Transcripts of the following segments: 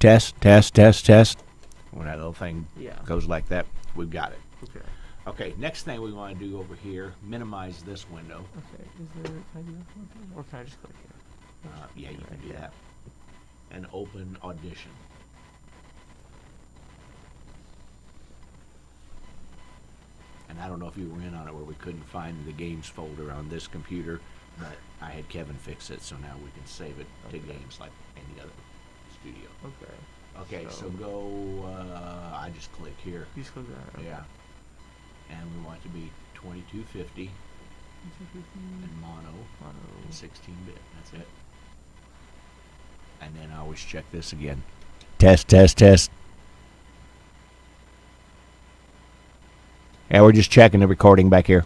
Test, test, test, test. When that little thing Yeah. goes like that, we've got it. Okay. Okay, next thing we want to do over here, minimize this window. Okay. Is there? Can I do that? Or can I just click here? Yeah, you can do that. And open Audition. And I don't know if you were in on it where we couldn't find the games folder on this computer, but I had Kevin fix it, so now we can save it to games like any other studio. Okay. Okay, so go, I just click here. You just click that. Okay. Yeah. And we want it to be 2250 and mono and 16-bit. That's it. And then I always check this again. Test, test, test. And we're just checking the recording back here.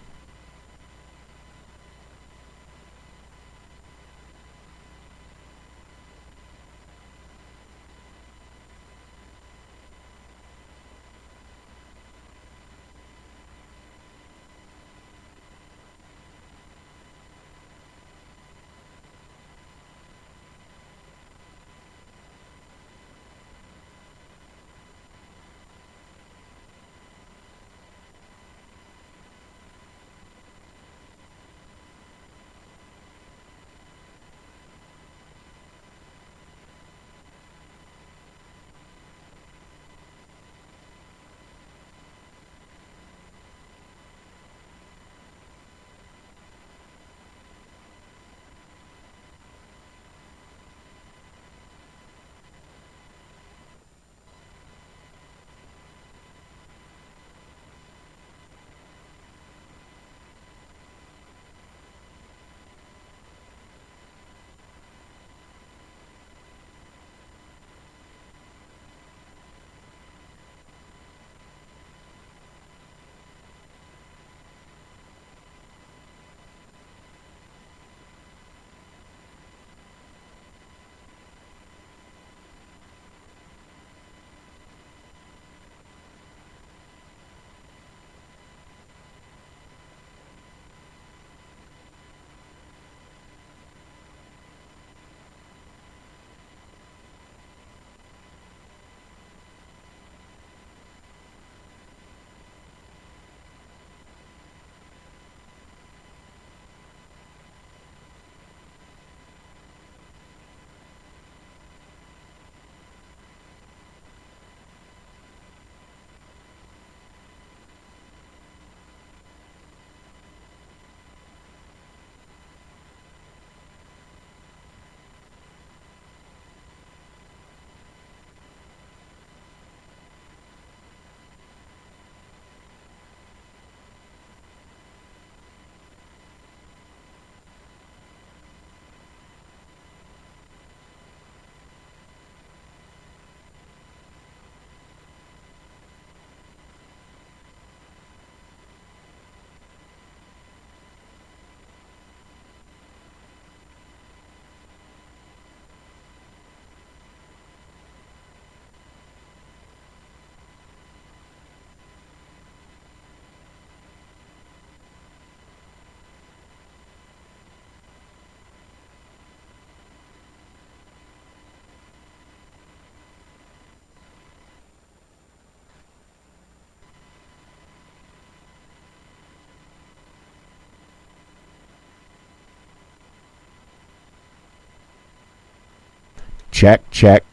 Check, check.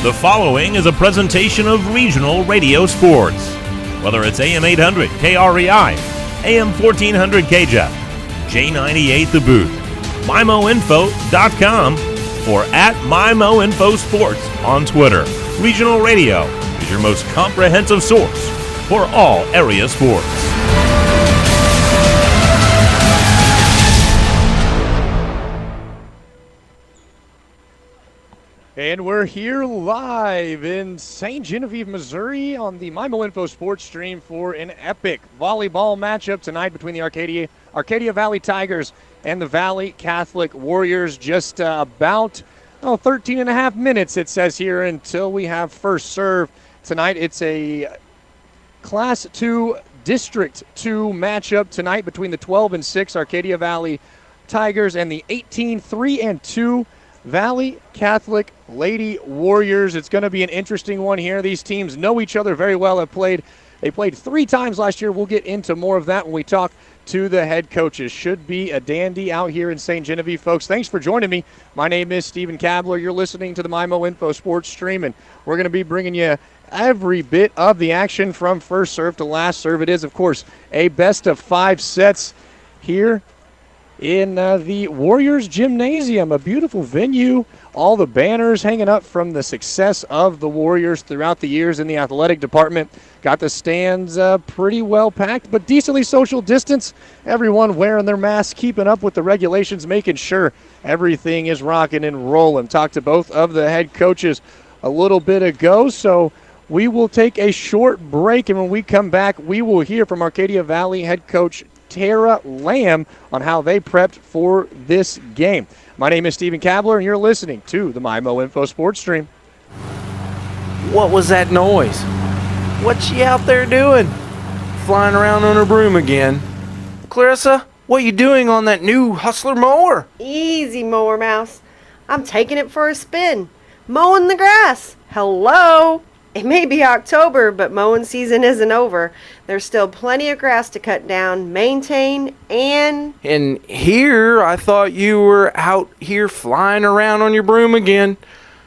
The following is a presentation of regional radio sports. Whether it's AM 800 KREI, AM 1400 KJEF, J98 The Booth, MyMoInfo.com, or at MyMoInfoSports on Twitter. Regional Radio is your most comprehensive source for all area sports. And we're here live in St. Genevieve, Missouri on the MyMoInfo Sports stream for an epic volleyball matchup tonight between the Arcadia Valley Tigers and the Valley Catholic Warriors. Just about 13 and a half minutes, it says here, until we have first serve. Tonight it's a Class 2 District 2 matchup tonight between the 12 and 6 Arcadia Valley Tigers and the 18-3 and 2 Valley Catholic Lady Warriors. It's going to be an interesting one here. These teams know each other very well. They played 3 times last year. We'll get into more of that when we talk to the head coaches. Should be a dandy out here in St. Genevieve, folks. Thanks for joining me. My name is Stephen Kabler. You're listening to the MyMoInfo Sports stream, and we're going to be bringing you every bit of the action from first serve to last serve. It is, of course, a best of 5 sets here in the Warriors Gymnasium, a beautiful venue. All the banners hanging up from the success of the Warriors throughout the years in the athletic department. Got the stands pretty well packed, but decently social distance. Everyone wearing their masks, keeping up with the regulations, making sure everything is rocking and rolling. Talked to both of the head coaches a little bit ago, so we will take a short break, and when we come back, we will hear from Arcadia Valley head coach Tara Lamb on how they prepped for this game. My name is Stephen Kabler, and you're listening to the MyMoInfo Sports stream. What was that noise? What's she out there doing? Flying around on her broom again. Clarissa, what you doing on that new Hustler mower? Easy, Mower Mouse. I'm taking it for a spin. Mowing the grass. Hello? It may be October, but mowing season isn't over. There's still plenty of grass to cut down, maintain, and here, I thought you were out here flying around on your broom again.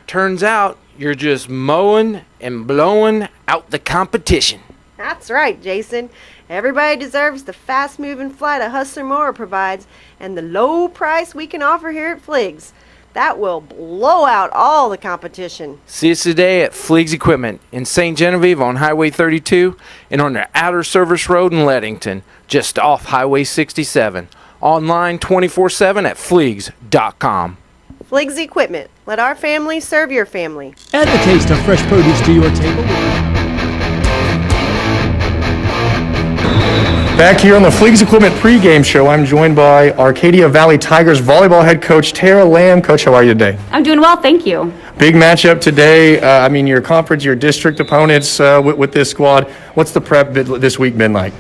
Turns out you're just mowing and blowing out the competition. That's right, Jason. Everybody deserves the fast-moving flight a Hustler mower provides and the low price we can offer here at Fliggs. That will blow out all the competition. See us today at Fliggs Equipment in St. Genevieve on Highway 32 and on the Outer Service Road in Leadington, just off Highway 67. Online 24/7 at Fliggs.com. Fliggs Equipment. Let our family serve your family. Add the taste of fresh produce to your table. Back here on the Fliggs Equipment pregame show, I'm joined by Arcadia Valley Tigers volleyball head coach Tara Lamb. Coach, how are you today? I'm doing well, thank you. Big matchup today. Your conference, your district opponents with this squad. What's the prep this week been like?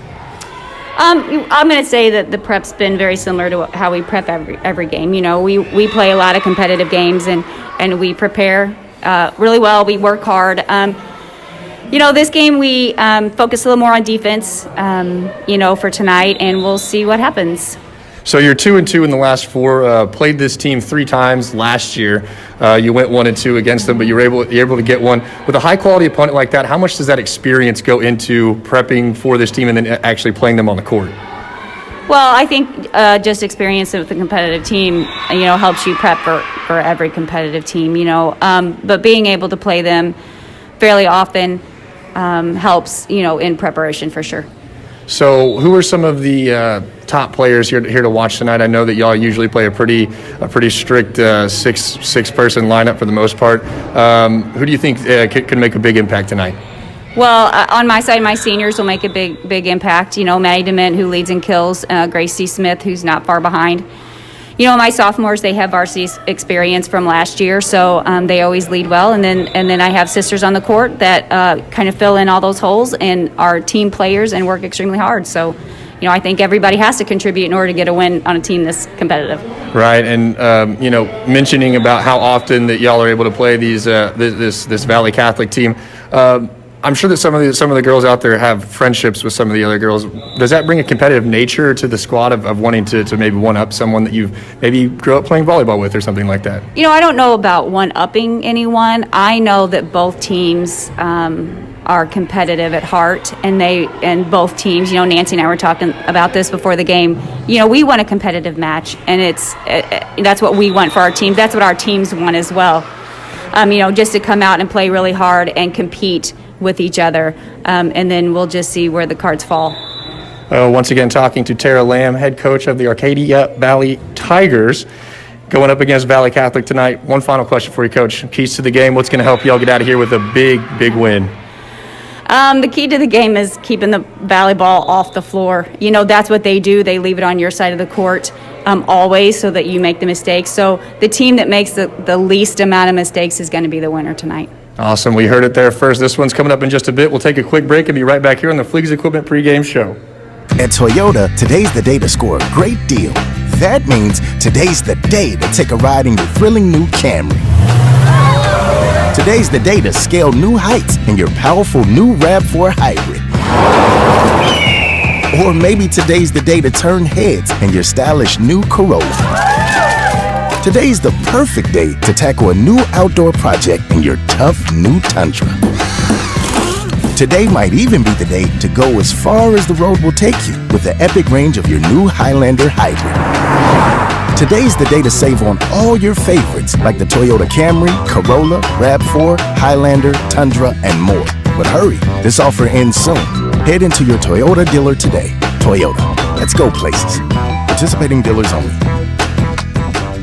I'm going to say that the prep's been very similar to how we prep every game. You know, we play a lot of competitive games and we prepare really well. We work hard. This game we focus a little more on defense, for tonight, and we'll see what happens. So you're 2-2 in the last 4. Played this team 3 times last year. You went 1-2 against them, but you're able to get one with a high quality opponent like that. How much does that experience go into prepping for this team and then actually playing them on the court? Well, I think just experience with a competitive team, helps you prep for every competitive team. But being able to play them fairly often helps, in preparation for sure. So who are some of the top players here to watch tonight? I know that y'all usually play a pretty strict six person lineup for the most part. Who do you think can make a big impact tonight? Well, on my side, my seniors will make a big impact. Maddie DeMint, who leads in kills, Grace C. Smith, who's not far behind. My sophomores, they have varsity experience from last year, so they always lead well. And then I have sisters on the court that kind of fill in all those holes and are team players and work extremely hard. So, I think everybody has to contribute in order to get a win on a team this competitive. Right, and mentioning about how often that y'all are able to play these this Valley Catholic team. I'm sure that some of the girls out there have friendships with some of the other girls. Does that bring a competitive nature to the squad of wanting to maybe one-up someone that you've maybe grew up playing volleyball with or something like that? I don't know about one-upping anyone. I know that both teams are competitive at heart, and both teams, Nancy and I were talking about this before the game. We want a competitive match, and that's what we want for our teams. That's what our teams want as well. Just to come out and play really hard and compete with each other, and then we'll just see where the cards fall. Once again, talking to Tara Lamb, head coach of the Arcadia Valley Tigers, going up against Valley Catholic tonight. One final question for you, Coach. Keys to the game, what's going to help y'all get out of here with a big, big win? The key to the game is keeping the volleyball off the floor. That's what they do. They leave it on your side of the court always so that you make the mistakes. So the team that makes the least amount of mistakes is going to be the winner tonight. Awesome. We heard it there first. This one's coming up in just a bit. We'll take a quick break and be right back here on the Fleegs Equipment pregame show. At Toyota, today's the day to score a great deal. That means today's the day to take a ride in your thrilling new Camry. Today's the day to scale new heights in your powerful new RAV4 Hybrid. Or maybe today's the day to turn heads in your stylish new Corolla. Today's the perfect day to tackle a new outdoor project in your tough new Tundra. Today might even be the day to go as far as the road will take you with the epic range of your new Highlander Hybrid. Today's the day to save on all your favorites like the Toyota Camry, Corolla, RAV4, Highlander, Tundra, and more. But hurry, this offer ends soon. Head into your Toyota dealer today. Toyota, let's go places. Participating dealers only.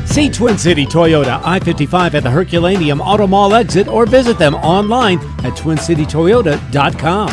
See Twin City Toyota, I-55 at the Herculaneum Auto Mall exit, or visit them online at twincitytoyota.com.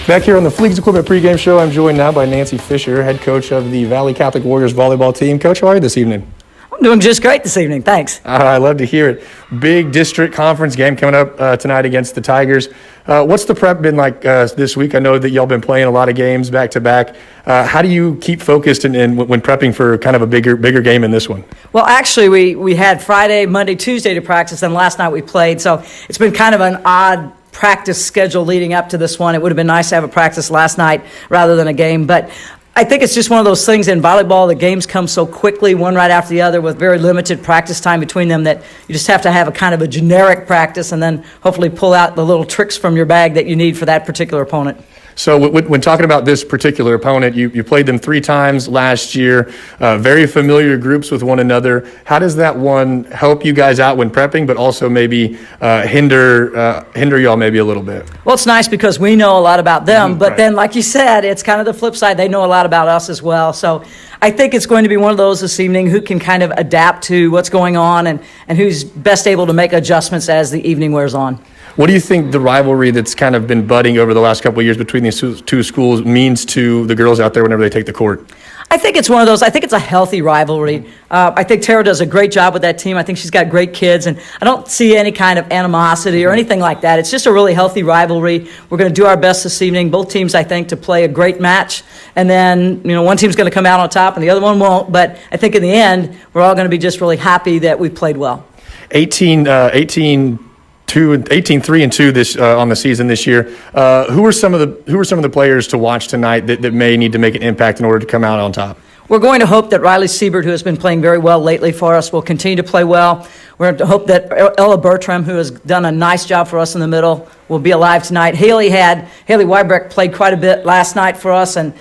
Back here on the Fleegs Equipment pregame show, I'm joined now by Nancy Fisher, head coach of the Valley Catholic Warriors volleyball team. Coach, how are you this evening? I'm doing just great this evening, thanks. I love to hear it. Big district conference game coming up tonight against the Tigers. What's the prep been like this week? I know that y'all been playing a lot of games back to back. How do you keep focused and when prepping for kind of a bigger game in this one? Well, actually, we had Friday, Monday, Tuesday to practice, and last night we played. So it's been kind of an odd practice schedule leading up to this one. It would have been nice to have a practice last night rather than a game, but I think it's just one of those things in volleyball. The games come so quickly, one right after the other, with very limited practice time between them, that you just have to have a kind of a generic practice and then hopefully pull out the little tricks from your bag that you need for that particular opponent. So when talking about this particular opponent, you played them 3 times last year, very familiar groups with one another. How does that one help you guys out when prepping, but also maybe hinder y'all maybe a little bit? Well, it's nice because we know a lot about them, but right. then, like you said, it's kind of the flip side. They know a lot about us as well. So I think it's going to be one of those this evening who can kind of adapt to what's going on and who's best able to make adjustments as the evening wears on. What do you think the rivalry that's kind of been budding over the last couple of years between these two schools means to the girls out there whenever they take the court? I think it's one of those. I think it's a healthy rivalry. I think Tara does a great job with that team. I think she's got great kids, and I don't see any kind of animosity or anything like that. It's just a really healthy rivalry. We're going to do our best this evening, both teams, I think, to play a great match. And then, one team's going to come out on top and the other one won't. But I think in the end, we're all going to be just really happy that we played well. 18-3-2 this on the season this year. Who are some of the players to watch tonight that may need to make an impact in order to come out on top? We're going to hope that Riley Siebert, who has been playing very well lately for us, will continue to play well. We're going to hope that Ella Bertram, who has done a nice job for us in the middle, will be alive tonight. Haley Wybrecht played quite a bit last night for us and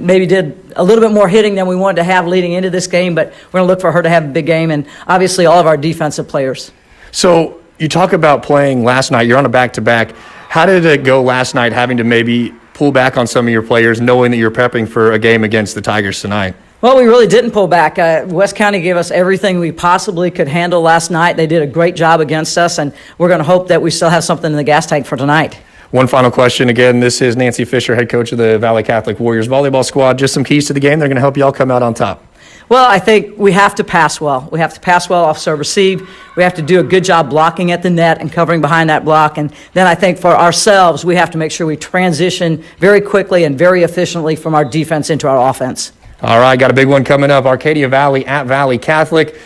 maybe did a little bit more hitting than we wanted to have leading into this game, but we're going to look for her to have a big game, and obviously all of our defensive players. So you talk about playing last night. You're on a back-to-back. How did it go last night, having to maybe pull back on some of your players, knowing that you're prepping for a game against the Tigers tonight? Well, we really didn't pull back. West County gave us everything we possibly could handle last night. They did a great job against us, and we're going to hope that we still have something in the gas tank for tonight. One final question. Again, this is Nancy Fisher, head coach of the Valley Catholic Warriors volleyball squad. Just some keys to the game. They're going to help you all come out on top. Well, I think we have to pass well. We have to pass well off serve receive. We have to do a good job blocking at the net and covering behind that block. And then I think for ourselves, we have to make sure we transition very quickly and very efficiently from our defense into our offense. All right, got a big one coming up. Arcadia Valley at Valley Catholic.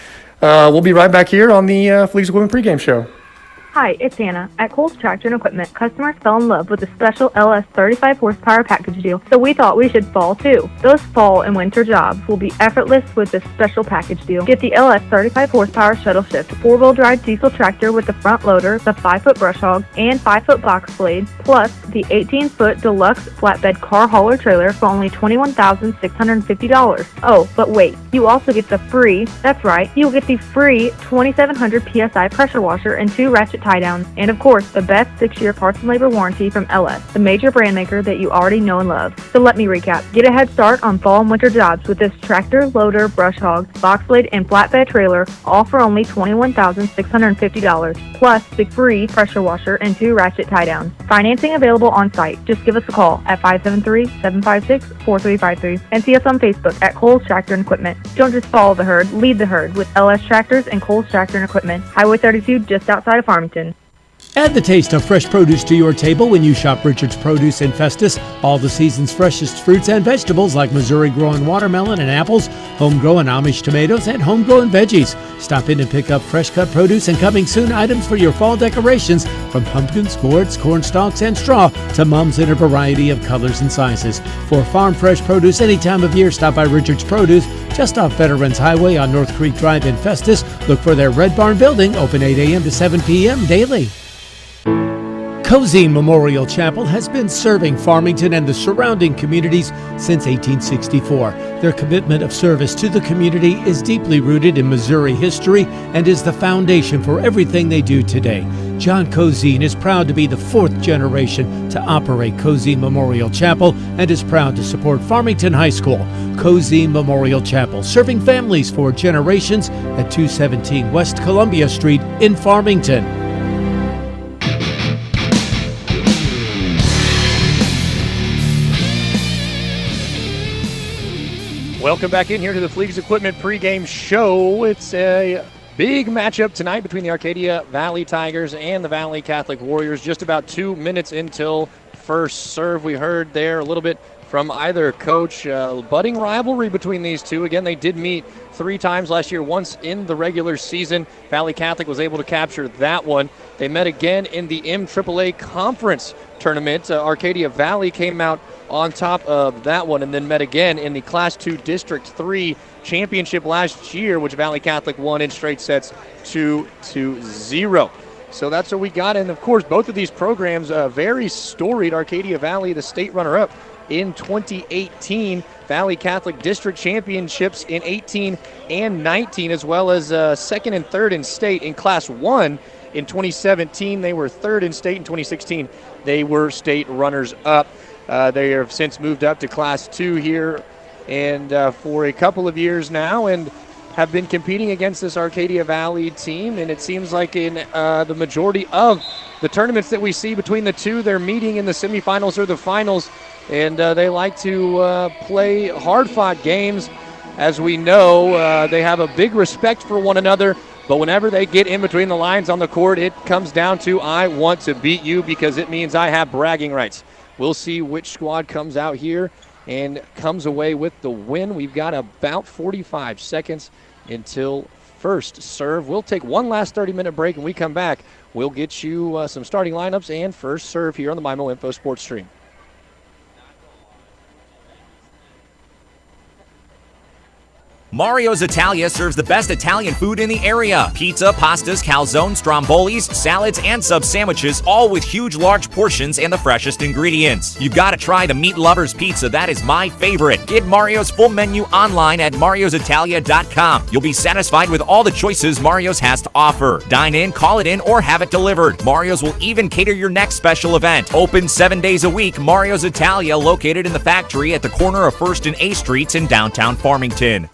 We'll be right back here on the Fleeks Equipment pregame show. Hi, it's Anna. At Cole's Tractor and Equipment, customers fell in love with the special LS 35 horsepower package deal, so we thought we should fall too. Those fall and winter jobs will be effortless with this special package deal. Get the LS 35 horsepower shuttle shift, 4-wheel drive diesel tractor with the front loader, the 5-foot brush hog, and 5-foot box blade, plus the 18-foot deluxe flatbed car hauler trailer for only $21,650. Oh, but wait, you also get the free, that's right, you'll get the free 2700 PSI pressure washer and 2 ratchet tie downs, and of course, the best 6-year parts and labor warranty from LS, the major brand maker that you already know and love. So let me recap. Get a head start on fall and winter jobs with this tractor, loader, brush hog, box blade, and flatbed trailer, all for only $21,650, plus the free pressure washer and 2 ratchet tie downs. Financing available on site. Just give us a call at 573-756-4353 and see us on Facebook at Cole's Tractor and Equipment. Don't just follow the herd, lead the herd with LS Tractors and Cole's Tractor and Equipment. Highway 32 just outside of Farmington. Add the taste of fresh produce to your table when you shop Richard's Produce in Festus. All the season's freshest fruits and vegetables like Missouri-grown watermelon and apples, home-grown Amish tomatoes, and home-grown veggies. Stop in and pick up fresh-cut produce and coming soon items for your fall decorations, from pumpkins, gourds, corn stalks, and straw to mums in a variety of colors and sizes. For farm fresh produce any time of year, stop by Richard's Produce just off Veterans Highway on North Creek Drive in Festus. Look for their Red Barn building, open 8 a.m. to 7 p.m. daily. Cozine Memorial Chapel has been serving Farmington and the surrounding communities since 1864. Their commitment of service to the community is deeply rooted in Missouri history and is the foundation for everything they do today. John Cozine is proud to be the 4th generation to operate Cozine Memorial Chapel and is proud to support Farmington High School. Cozine Memorial Chapel, serving families for generations at 217 West Columbia Street in Farmington. Welcome back in here to the Fleeks Equipment pregame show. It's a big matchup tonight between the Arcadia Valley Tigers and the Valley Catholic Warriors. Just about 2 minutes until first serve. We heard there a little bit from either coach. Budding rivalry between these two. Again, they did meet 3 times last year, once in the regular season. Valley Catholic was able to capture that one. They met again in the MAAA Conference Tournament. Arcadia Valley came out on top of that one and then met again in the Class 2 District 3 Championship last year, which Valley Catholic won in straight sets 2-0. So that's what we got. And, of course, both of these programs very storied. Arcadia Valley, the state runner-up in 2018. Valley Catholic District Championships in 18 and 19, as well as 2nd and 3rd in state in Class 1 in 2017. They were 3rd in state in 2016. They were state runners-up. They have since moved up to Class 2 here and for a couple of years now and have been competing against this Arcadia Valley team. And it seems like in the majority of the tournaments that we see between the two, they're meeting in the semifinals or the finals. And they like to play hard-fought games. As we know, they have a big respect for one another. But whenever they get in between the lines on the court, it comes down to, I want to beat you because it means I have bragging rights. We'll see which squad comes out here and comes away with the win. We've got about 45 seconds until first serve. We'll take one last 30-minute break, and we come back. We'll get you some starting lineups and first serve here on the MIMO Info Sports Stream. Mario's Italia serves the best Italian food in the area. Pizza, pastas, calzones, strombolis, salads, and sub-sandwiches, all with huge, large portions and the freshest ingredients. You've got to try the Meat Lovers Pizza. That is my favorite. Get Mario's full menu online at mariositalia.com. You'll be satisfied with all the choices Mario's has to offer. Dine in, call it in, or have it delivered. Mario's will even cater your next special event. Open 7 days a week, Mario's Italia, located in the factory at the corner of 1st and A Streets in downtown Farmington.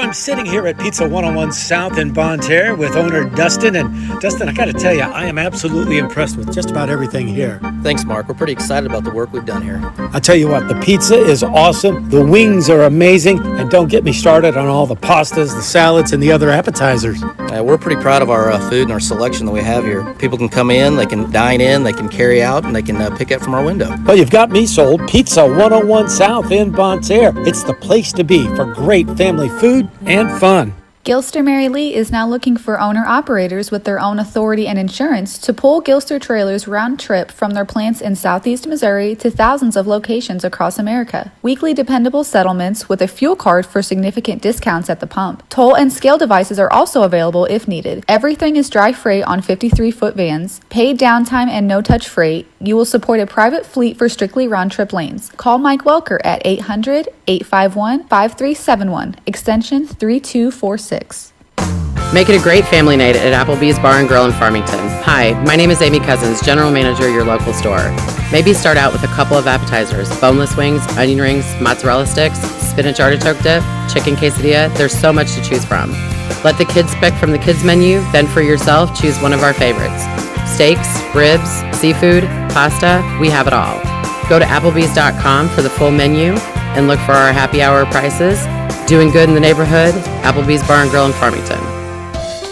I'm sitting here at Pizza 101 South in Bonne Terre with owner Dustin. And Dustin, I got to tell you, I am absolutely impressed with just about everything here. Thanks, Mark. We're pretty excited about the work we've done here. I tell you what, the pizza is awesome. The wings are amazing. And don't get me started on all the pastas, the salads, and the other appetizers. We're pretty proud of our food and our selection that we have here. People can come in, they can dine in, they can carry out, and they can pick up from our window. Well, you've got me sold. Pizza 101 South in Bonne Terre. It's the place to be for great family food and fun. Gilster Mary Lee is now looking for owner-operators with their own authority and insurance to pull Gilster trailers round trip from their plants in southeast Missouri to thousands of locations across America. Weekly dependable settlements with a fuel card for significant discounts at the pump. Toll and scale devices are also available if needed. Everything is dry freight on 53-foot vans. Paid downtime and no-touch freight. You will support a private fleet for strictly round-trip lanes. Call Mike Welker at 800-851-5371, extension 3246. Make it a great family night at Applebee's Bar and Grill in Farmington. Hi, my name is Amy Cousins, General Manager of your local store. Maybe start out with a couple of appetizers, boneless wings, onion rings, mozzarella sticks, spinach artichoke dip, chicken quesadilla. There's so much to choose from. Let the kids pick from the kids menu, then for yourself, choose one of our favorites. Steaks, ribs, seafood, pasta, we have it all. Go to Applebee's.com for the full menu and look for our happy hour prices. Doing good in the neighborhood, Applebee's Bar and Grill in Farmington.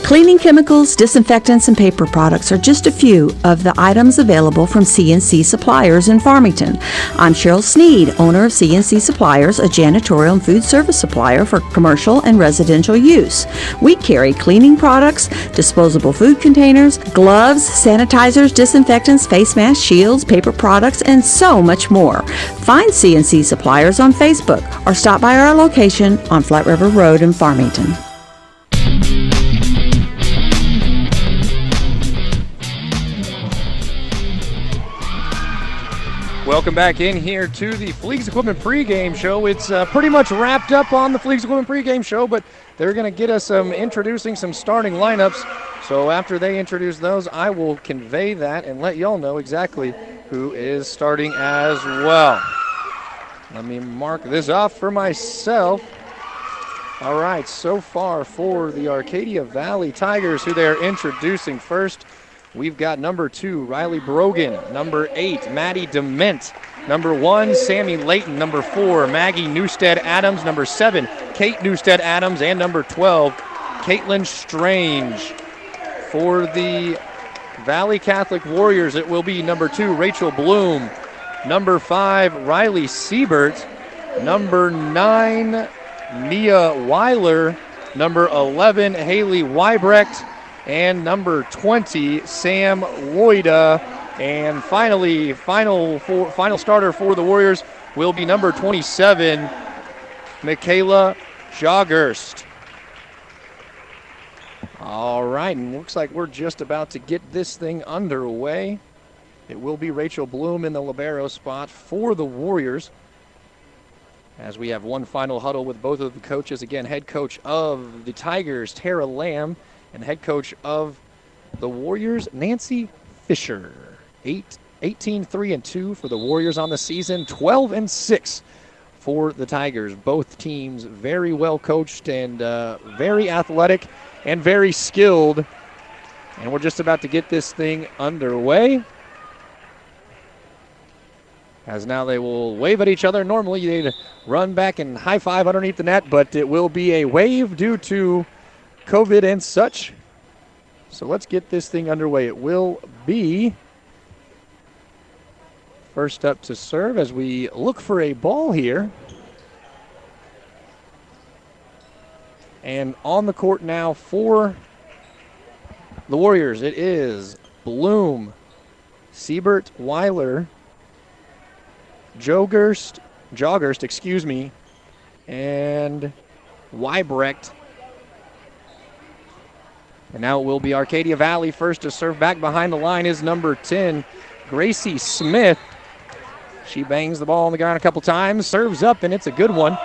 Cleaning chemicals, disinfectants, and paper products are just a few of the items available from C&C Suppliers in Farmington. I'm Cheryl Sneed, owner of C&C Suppliers, a janitorial and food service supplier for commercial and residential use. We carry cleaning products, disposable food containers, gloves, sanitizers, disinfectants, face masks, shields, paper products, and so much more. Find C&C Suppliers on Facebook or stop by our location on Flat River Road in Farmington. Welcome back in here to the Fleegs Equipment pregame show. It's pretty much wrapped up on the Fleegs Equipment pregame show, but they're going to get us introducing some starting lineups. So after they introduce those, I will convey that and let y'all know exactly who is starting as well. Let me mark this off for myself. All right, so far for the Arcadia Valley Tigers, who they're introducing first, we've got number 2, Riley Brogan. Number 8, Maddie Dement. Number 1, Sammy Layton. Number 4, Maggie Newstead-Adams. Number 7, Kate Newstead-Adams. And number 12, Caitlin Strange. For the Valley Catholic Warriors, it will be number 2, Rachel Bloom. Number 5, Riley Siebert. Number 9, Mia Weiler. Number 11, Haley Weibrecht. And number 20, Sam Loida. And finally, final starter for the Warriors will be number 27, Michaela Jogerst. All right, and looks like we're just about to get this thing underway. It will be Rachel Bloom in the libero spot for the Warriors, as we have one final huddle with both of the coaches. Again, head coach of the Tigers, Tara Lamb, and head coach of the Warriors, Nancy Fisher. 18-3-2 for the Warriors on the season, 12-6 for the Tigers. Both teams very well coached and very athletic and very skilled. And we're just about to get this thing underway, as now they will wave at each other. Normally they'd run back and high five underneath the net, but it will be a wave due to COVID and such. So let's get this thing underway. It will be first up to serve as we look for a ball here. And on the court now for the Warriors, it is Bloom, Siebert, Weiler, Jogerst, and Weibrecht. And now it will be Arcadia Valley. First to serve back behind the line is number 10, Gracie Smith. She bangs the ball on the ground a couple times, serves up, and it's a good one.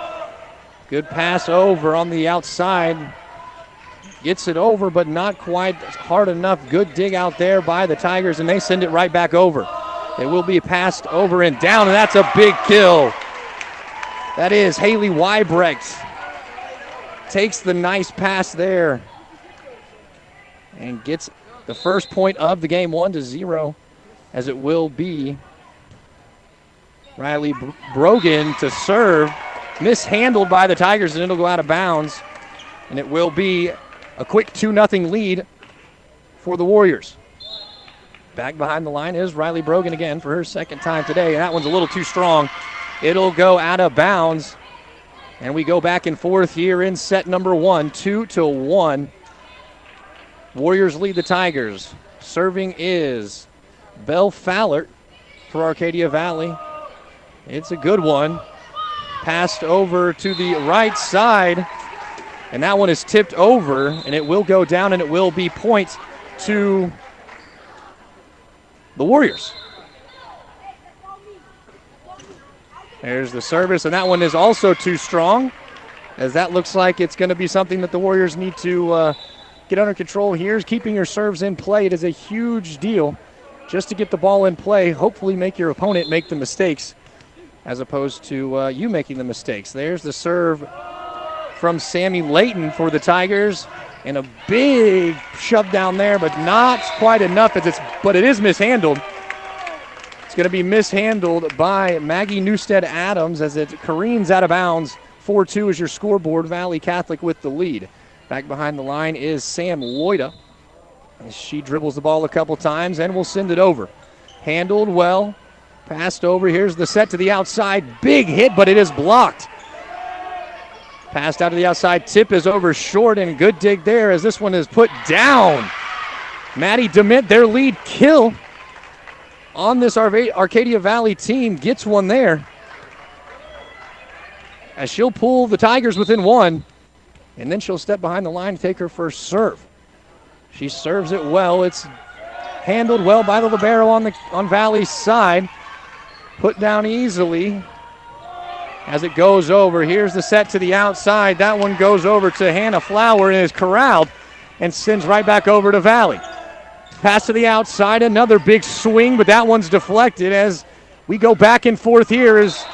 Good pass over on the outside. Gets it over, but not quite hard enough. Good dig out there by the Tigers, and they send it right back over. It will be passed over and down, and that's a big kill. That is Haley Weibrecht. takes the nice pass there and gets the first point of the game, 1-0, as it will be Riley Brogan to serve. Mishandled by the Tigers, and it'll go out of bounds. And it will be a quick 2-0 lead for the Warriors. Back behind the line is Riley Brogan again for her second time today. And that one's a little too strong. It'll go out of bounds. And we go back and forth here in set number 1, 2-1. Warriors lead the Tigers. Serving is Belle Fallert for Arcadia Valley. It's a good one. Passed over to the right side. And that one is tipped over, and it will go down, and it will be points to the Warriors. There's the service, and that one is also too strong, as that looks like it's going to be something that the Warriors need to get under control here. Keeping your serves in play, it is a huge deal just to get the ball in play, hopefully make your opponent make the mistakes as opposed to you making the mistakes. There's the serve from Sammy Layton for the Tigers, and a big shove down there, but not quite enough, but it is mishandled. It's going to be mishandled by Maggie Newstead-Adams as it careens out of bounds. 4-2 is your scoreboard. Valley Catholic with the lead. Back behind the line is Sam Loida. She dribbles the ball a couple times and will send it over. Handled well, passed over. Here's the set to the outside. Big hit, but it is blocked. Passed out to the outside. Tip is over short, and good dig there as this one is put down. Maddie DeMint, their lead kill on this Arcadia Valley team, gets one there. As she'll pull the Tigers within one, and then she'll step behind the line and take her first serve. She serves it well. It's handled well by the libero on Valley's side. Put down easily as it goes over. Here's the set to the outside. That one goes over to Hannah Flower and is corralled and sends right back over to Valley. Pass to the outside, another big swing, but that one's deflected as we go back and forth here as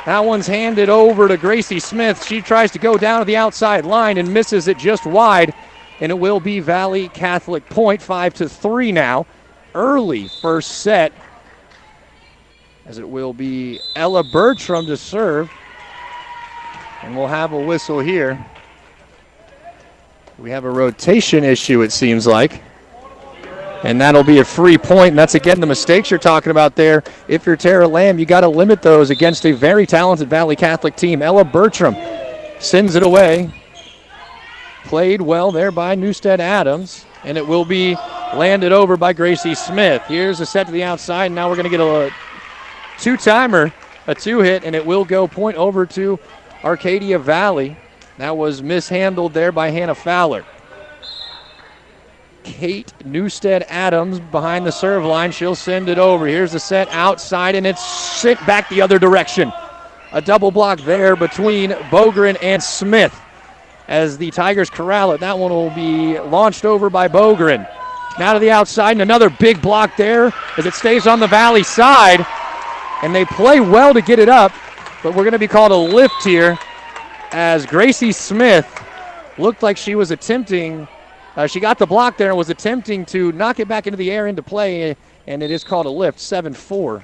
that one's handed over to Gracie Smith. She tries to go down to the outside line and misses it just wide, and it will be Valley Catholic point, 5-3 now. Early first set, as it will be Ella Bertram to serve. And we'll have a whistle here. We have a rotation issue, it seems like. And that'll be a free point, and that's, again, the mistakes you're talking about there. If you're Tara Lamb, you got to limit those against a very talented Valley Catholic team. Ella Bertram sends it away. Played well there by Newstead-Adams, and it will be landed over by Gracie Smith. Here's a set to the outside, and now we're going to get a two-timer, a two-hit, and it will go point over to Arcadia Valley. That was mishandled there by Hannah Fowler. Kate Newstead-Adams behind the serve line. She'll send it over. Here's the set outside, and it's sent back the other direction. A double block there between Bogren and Smith as the Tigers corral it. That one will be launched over by Bogren. Now to the outside, and another big block there as it stays on the Valley side. And they play well to get it up, but we're going to be called a lift here as Gracie Smith looked like she was attempting, she got the block there and was attempting to knock it back into the air into play, and it is called a lift, 7-4.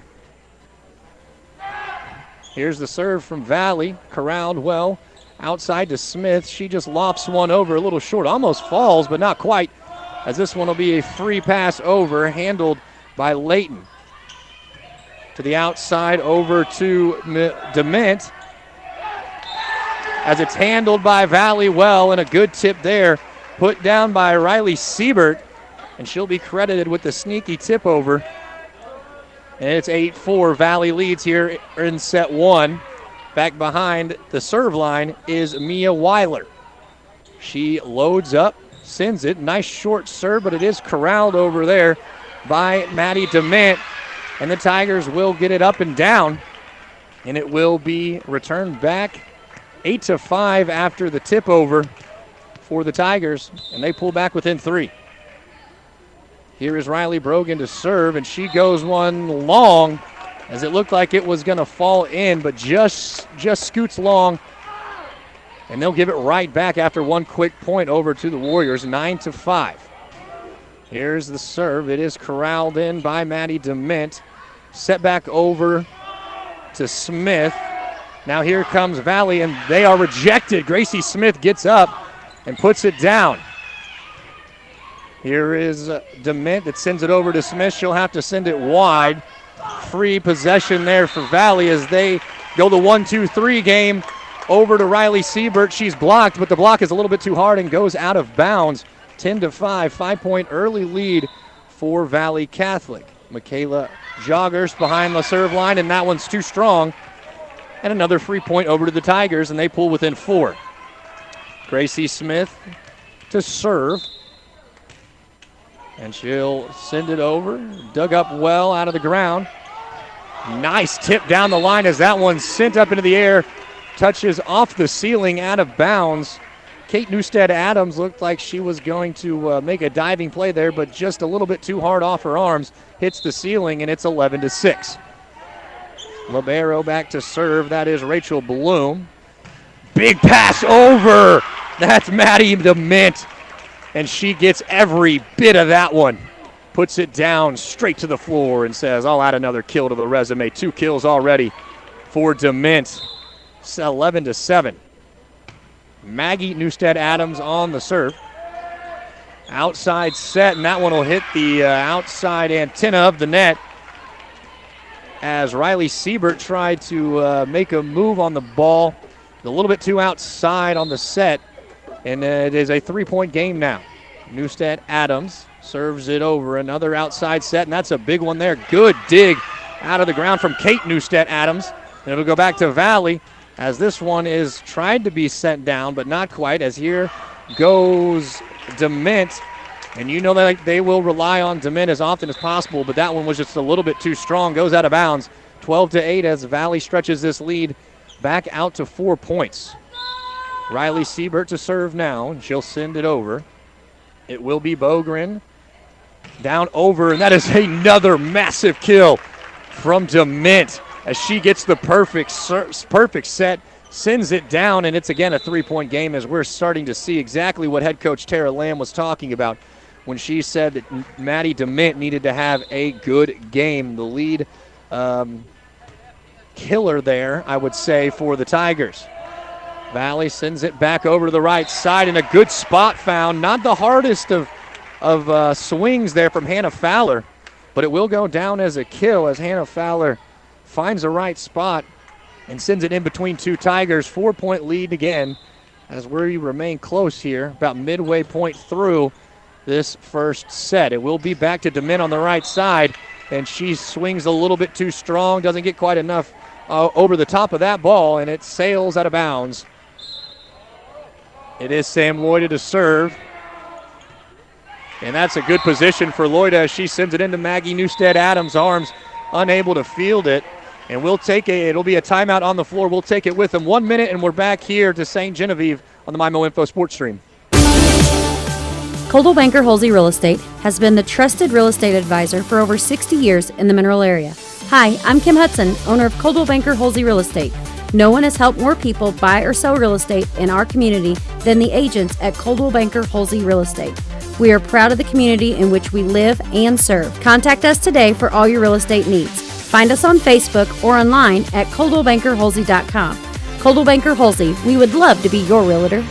Here's the serve from Valley, corralled well, outside to Smith. She just lops one over a little short, almost falls, but not quite, as this one will be a free pass over, handled by Layton. To the outside over to DeMint as it's handled by Valley well, and a good tip there put down by Riley Siebert, and she'll be credited with the sneaky tip over. And it's 8-4. Valley leads here in set one. Back behind the serve line is Mia Weiler. She loads up, sends it. Nice short serve, but it is corralled over there by Maddie DeMint. And the Tigers will get it up and down, and it will be returned back 8-5 after the tip over for the Tigers, and they pull back within 3. Here is Riley Brogan to serve, and she goes one long as it looked like it was going to fall in, but just scoots long And they'll give it right back after one quick point over to the Warriors, 9-5. Here's the serve. It is corralled in by Maddie DeMint. Set back over to Smith. Now here comes Valle, and they are rejected. Gracie Smith gets up and puts it down. Here is DeMint that sends it over to Smith. She'll have to send it wide. Free possession there for Valle as they go the 1-2-3 game over to Riley Siebert. She's blocked, but the block is a little bit too hard and goes out of bounds. 10-5, 5-point early lead for Valle Catholic. Michaela Joggers behind the serve line, and that one's too strong. And another free point over to the Tigers, and they pull within 4. Gracie Smith to serve. And she'll send it over. Dug up well out of the ground. Nice tip down the line as that one sent up into the air. Touches off the ceiling out of bounds. Kate Newstead-Adams looked like she was going to make a diving play there, but just a little bit too hard off her arms. Hits the ceiling, and it's 11-6. Libero back to serve. That is Rachel Bloom. Big pass over. That's Maddie DeMint. And she gets every bit of that one. Puts it down straight to the floor and says, I'll add another kill to the resume. 2 kills already for DeMint. 11-7. Maggie Newstead-Adams on the serve. Outside set, and that one will hit the outside antenna of the net as Riley Siebert tried to make a move on the ball. A little bit too outside on the set, and it is a 3-point game now. Newstead-Adams serves it over. Another outside set, and that's a big one there. Good dig out of the ground from Kate Newstead-Adams. And it'll go back to Valle as this one is tried to be sent down, but not quite, as here goes DeMint. And you know that they will rely on DeMint as often as possible, but that one was just a little bit too strong. Goes out of bounds. 12-8 as Valle stretches this lead back out to 4 points. Riley Siebert to serve now, and she'll send it over. It will be Bogren. Down over, and that is another massive kill from DeMint as she gets the perfect set, sends it down, and it's again a 3-point game as we're starting to see exactly what head coach Tara Lamb was talking about when she said that Maddie DeMint needed to have a good game. The lead killer there, I would say, for the Tigers. Valle sends it back over to the right side, and a good spot found. Not the hardest of swings there from Hannah Fowler, but it will go down as a kill as Hannah Fowler finds the right spot and sends it in between 2 Tigers. 4-point lead again as we remain close here, about midway point through this first set. It will be back to DeMint on the right side, and she swings a little bit too strong, doesn't get quite enough over the top of that ball, and it sails out of bounds. It is Sam Loida to serve. And that's a good position for Loida as she sends it into Maggie Newstead-Adams' arms, unable to field it. And we'll take it'll be a timeout on the floor. We'll take it with them. 1 minute, and we're back here to St. Genevieve on the MyMo Info Sports Stream. Coldwell Banker Holsey Real Estate has been the trusted real estate advisor for over 60 years in the Mineral area. Hi, I'm Kim Hudson, owner of Coldwell Banker Holsey Real Estate. No one has helped more people buy or sell real estate in our community than the agents at Coldwell Banker Holsey Real Estate. We are proud of the community in which we live and serve. Contact us today for all your real estate needs. Find us on Facebook or online at coldwellbankerholsey.com. Coldwell Banker Holsey, we would love to be your realtor.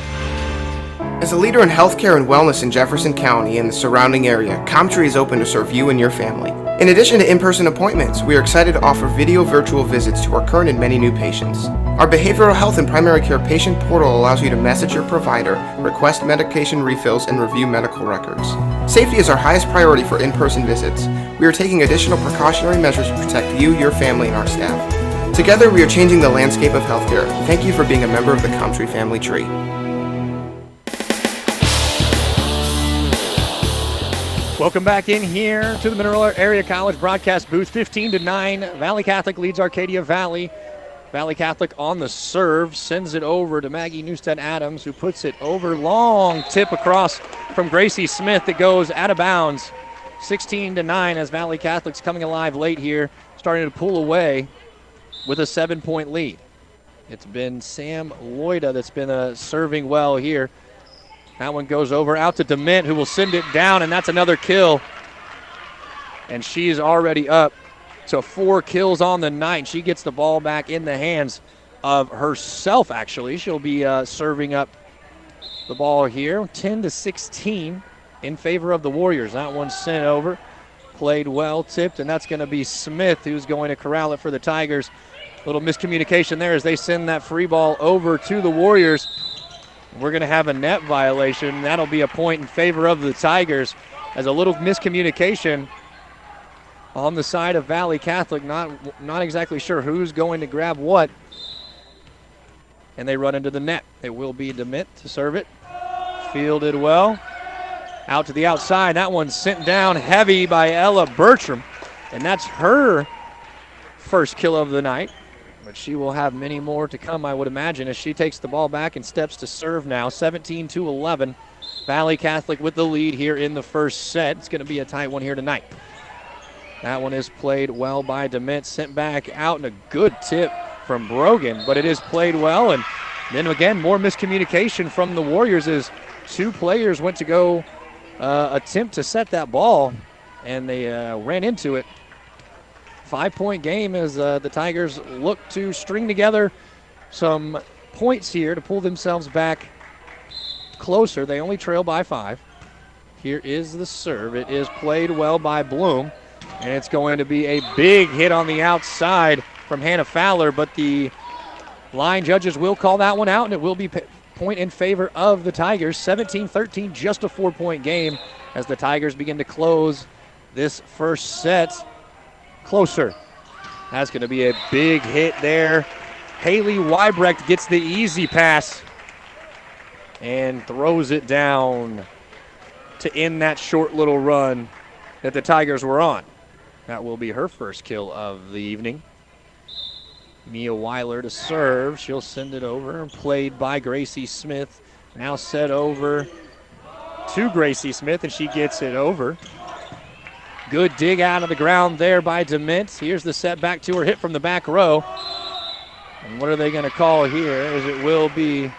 As a leader in healthcare and wellness in Jefferson County and the surrounding area, ComTree is open to serve you and your family. In addition to in-person appointments, we are excited to offer video virtual visits to our current and many new patients. Our behavioral health and primary care patient portal allows you to message your provider, request medication refills, and review medical records. Safety is our highest priority for in-person visits. We are taking additional precautionary measures to protect you, your family, and our staff. Together, we are changing the landscape of healthcare. Thank you for being a member of the ComTree family tree. Welcome back in here to the Mineral Area College broadcast booth. 15-9, Valle Catholic leads Arcadia Valley. Valle Catholic on the serve, sends it over to Maggie Newstead-Adams, who puts it over. Long tip across from Gracie Smith that goes out of bounds. 16-9 as Valle Catholic's coming alive late here, starting to pull away with a 7-point lead. It's been Sam Loida that's been serving well here. That one goes over out to DeMint, who will send it down, and that's another kill. And she's already up to 4 kills on the night. She gets the ball back in the hands of herself, actually. She'll be serving up the ball here, 10-16 in favor of the Warriors. That one's sent over, played well, tipped, and that's going to be Smith who's going to corral it for the Tigers. Little miscommunication there as they send that free ball over to the Warriors. We're going to have a net violation. That'll be a point in favor of the Tigers as a little miscommunication on the side of Valley Catholic. Not exactly sure who's going to grab what. And they run into the net. It will be DeMint to serve it. Fielded well. Out to the outside. That one's sent down heavy by Ella Bertram. And that's her first kill of the night. But she will have many more to come, I would imagine, as she takes the ball back and steps to serve now. 17-11. Valley Catholic with the lead here in the first set. It's going to be a tight one here tonight. That one is played well by DeMint. Sent back out, and a good tip from Brogan, but it is played well. And then again, more miscommunication from the Warriors as 2 players went to go attempt to set that ball, and they ran into it. 5-point game as the Tigers look to string together some points here to pull themselves back closer. They only trail by 5. Here is the serve. It is played well by Bloom, and it's going to be a big hit on the outside from Hannah Fowler, but the line judges will call that one out, and it will be point in favor of the Tigers. 17-13, just a 4-point game as the Tigers begin to close this first set closer. That's going to be a big hit there. Haley Weibrecht gets the easy pass and throws it down to end that short little run that the Tigers were on. That will be her first kill of the evening. Mia Weiler to serve. She'll send it over. Played by Gracie Smith. Now set over to Gracie Smith, and she gets it over. Good dig out of the ground there by DeMint. Here's the set back to her, hit from the back row. And what are they going to call here? As it will be,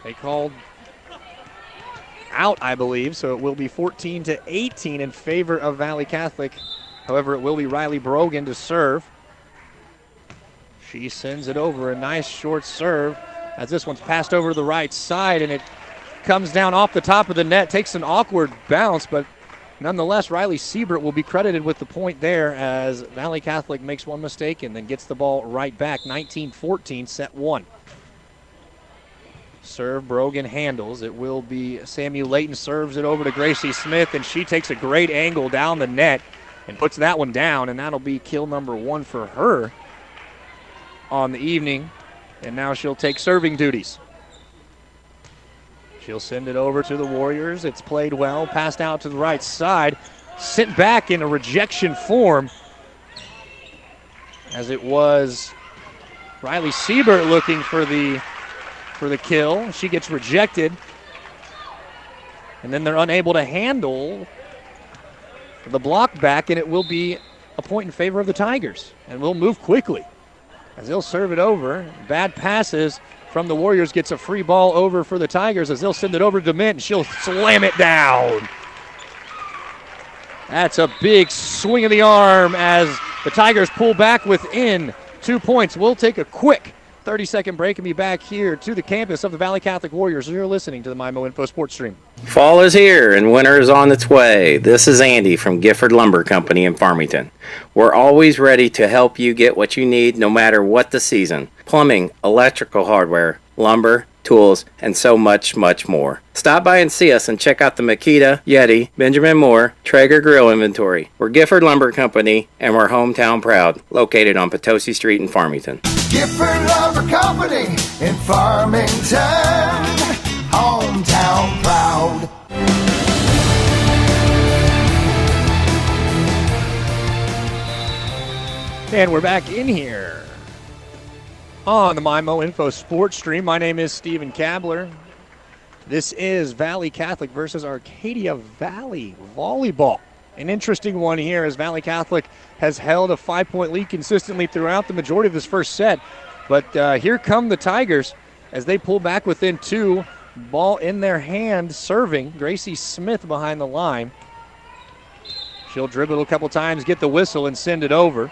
they called out, I believe, so it will be 14-18 in favor of Valley Catholic. However, it will be Riley Brogan to serve. She sends it over, a nice short serve as this one's passed over to the right side, and it comes down off the top of the net, takes an awkward bounce, but nonetheless, Riley Siebert will be credited with the point there as Valley Catholic makes one mistake and then gets the ball right back. 19-14, set 1. Serve, Brogan handles. It will be Samuel Layton serves it over to Gracie Smith, and she takes a great angle down the net and puts that one down, and that'll be kill number 1 for her on the evening. And now she'll take serving duties. She'll send it over to the Warriors. It's played well, passed out to the right side, sent back in a rejection form as it was Riley Siebert looking for the kill. She gets rejected, and then they're unable to handle the block back, and it will be a point in favor of the Tigers, and we'll move quickly as they'll serve it over. Bad passes from the Warriors, gets a free ball over for the Tigers as they'll send it over to DeMint, and she'll slam it down. That's a big swing of the arm as the Tigers pull back within 2 points. We'll take a quick 30-second break and be back here to the campus of the Valley Catholic Warriors. You're listening to the MyMo Info Sports Stream. Fall is here and winter is on its way. This is Andy from Gifford Lumber Company in Farmington. We're always ready to help you get what you need no matter what the season. Plumbing, electrical hardware, lumber, tools, and so much, much more. Stop by and see us and check out the Makita, Yeti, Benjamin Moore, Traeger grill inventory. We're Gifford Lumber Company, and we're hometown proud, located on Potosi Street in Farmington. Gifford Lumber Company in Farmington, hometown proud. And we're back in here on the MyMo Info Sports Stream. My name is Stephen Kabler. This is Valley Catholic versus Arcadia Valley Volleyball an interesting one here as Valley Catholic has held a 5-point lead consistently throughout the majority of this first set. But here come the Tigers as they pull back within 2. Ball in their hand, serving. Gracie Smith behind the line. She'll dribble a couple times, get the whistle, and send it over.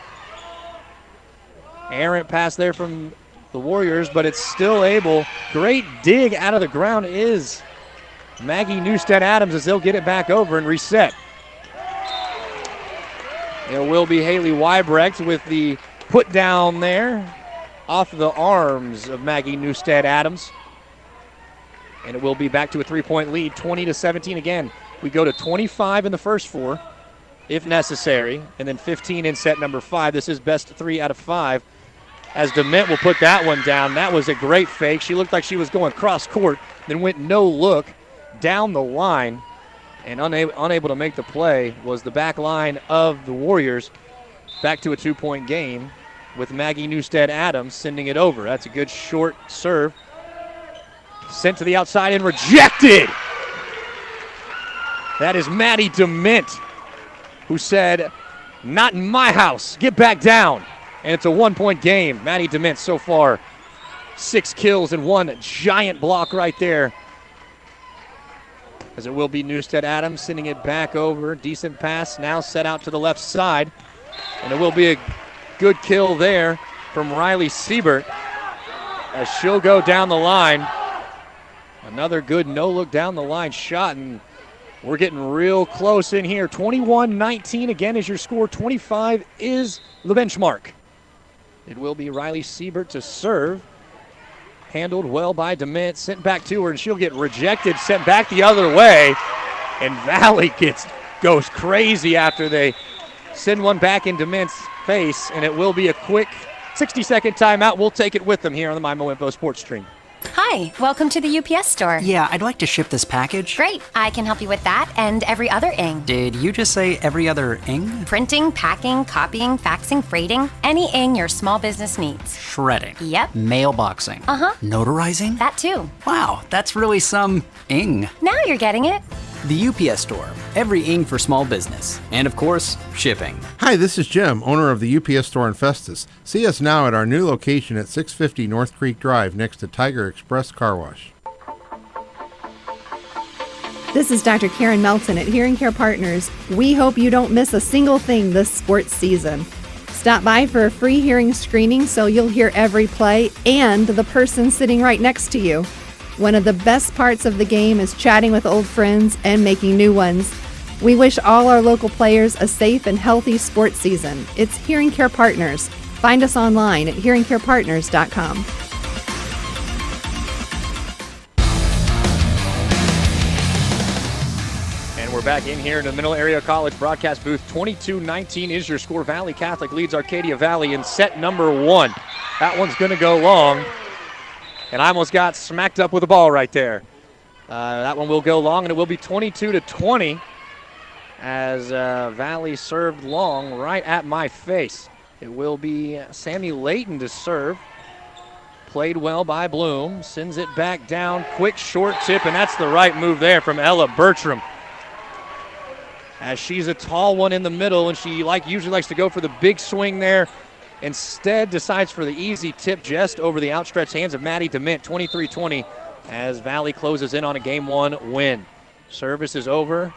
Errant pass there from the Warriors, but it's still able. Great dig out of the ground is Maggie Newstead-Adams as they'll get it back over and reset. It will be Haley Weibrecht with the put down there off the arms of Maggie Newstead-Adams. And it will be back to a 3-point lead, 20-17 again. We go to 25 in the first 4, if necessary, and then 15 in set number 5. This is best 3 out of 5. As DeMint will put that one down. That was a great fake. She looked like she was going cross court, then went no look down the line, and unable to make the play was the back line of the Warriors. Back to a 2-point game with Maggie Newstead-Adams sending it over. That's a good short serve. Sent to the outside and rejected. That is Maddie DeMint, who said, "Not in my house, get back down." And it's a 1-point game. Maddie DeMint so far, 6 kills and 1 giant block right there. As it will be Newstead-Adams sending it back over. Decent pass now set out to the left side. And it will be a good kill there from Riley Siebert as she'll go down the line. Another good no-look down the line shot, and we're getting real close in here. 21-19 again is your score. 25 is the benchmark. It will be Riley Siebert to serve. Handled well by DeMint, sent back to her, and she'll get rejected, sent back the other way. And Valley goes crazy after they send one back in DeMint's face, and it will be a quick 60-second timeout. We'll take it with them here on the MyMo Info Sports Stream. Hi, welcome to the UPS store. Yeah, I'd like to ship this package. Great, I can help you with that and every other ing. Did you just say every other ing? Printing, packing, copying, faxing, freighting, any ing your small business needs. Shredding. Yep. Mailboxing. Uh-huh. Notarizing? That too. Wow, that's really some ing. Now you're getting it. The UPS store. Every ing for small business. And of course, shipping. Hi, this is Jim, owner of the UPS store in Festus. See us now at our new location at 650 North Creek Drive next to Tiger Express Car Wash. This is Dr. Karen Melton at Hearing Care Partners. We hope you don't miss a single thing this sports season. Stop by for a free hearing screening so you'll hear every play and the person sitting right next to you. One of the best parts of the game is chatting with old friends and making new ones. We wish all our local players a safe and healthy sports season. It's Hearing Care Partners. Find us online at hearingcarepartners.com. And we're back in here in the Middle Area College broadcast booth. 22-19 is your score. Valley Catholic leads Arcadia Valley in set number 1. That one's going to go long. And I almost got smacked up with the ball right there. That one will go long, and it will be 22-20 as Valley served long right at my face. It will be Sammy Layton to serve. Played well by Bloom. Sends it back down. Quick short tip, and that's the right move there from Ella Bertram. As she's a tall one in the middle, and she usually likes to go for the big swing there. Instead, decides for the easy tip just over the outstretched hands of Maddie DeMint, 23-20, as Valley closes in on a Game 1 win. Service is over.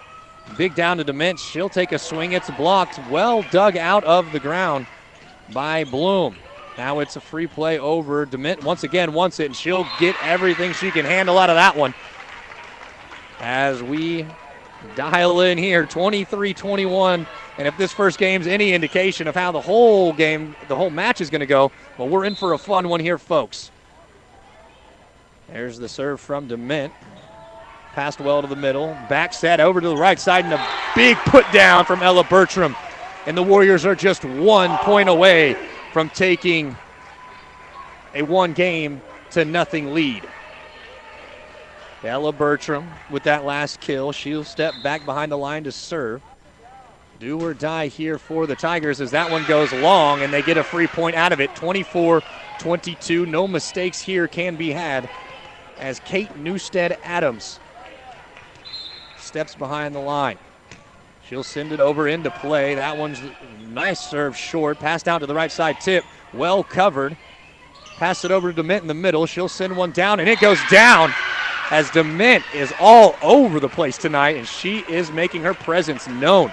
Big down to DeMint. She'll take a swing. It's blocked. Well dug out of the ground by Bloom. Now it's a free play over. DeMint once again wants it, and she'll get everything she can handle out of that one. As we dial in here, 23-21. And if this first game's any indication of how the whole match is going to go, well, we're in for a fun one here, folks. There's the serve from DeMint. Passed well to the middle. Back set over to the right side, and a big put down from Ella Bertram. And the Warriors are just 1 point away from taking a 1-0 lead. Ella Bertram with that last kill. She'll step back behind the line to serve. Do or die here for the Tigers as that one goes long, and they get a free point out of it. 24-22. No mistakes here can be had as Kate Newstead-Adams steps behind the line. She'll send it over into play. That one's nice serve short. Pass down to the right side tip. Well covered. Pass it over to DeMint in the middle. She'll send one down, and it goes down as DeMint is all over the place tonight, and she is making her presence known.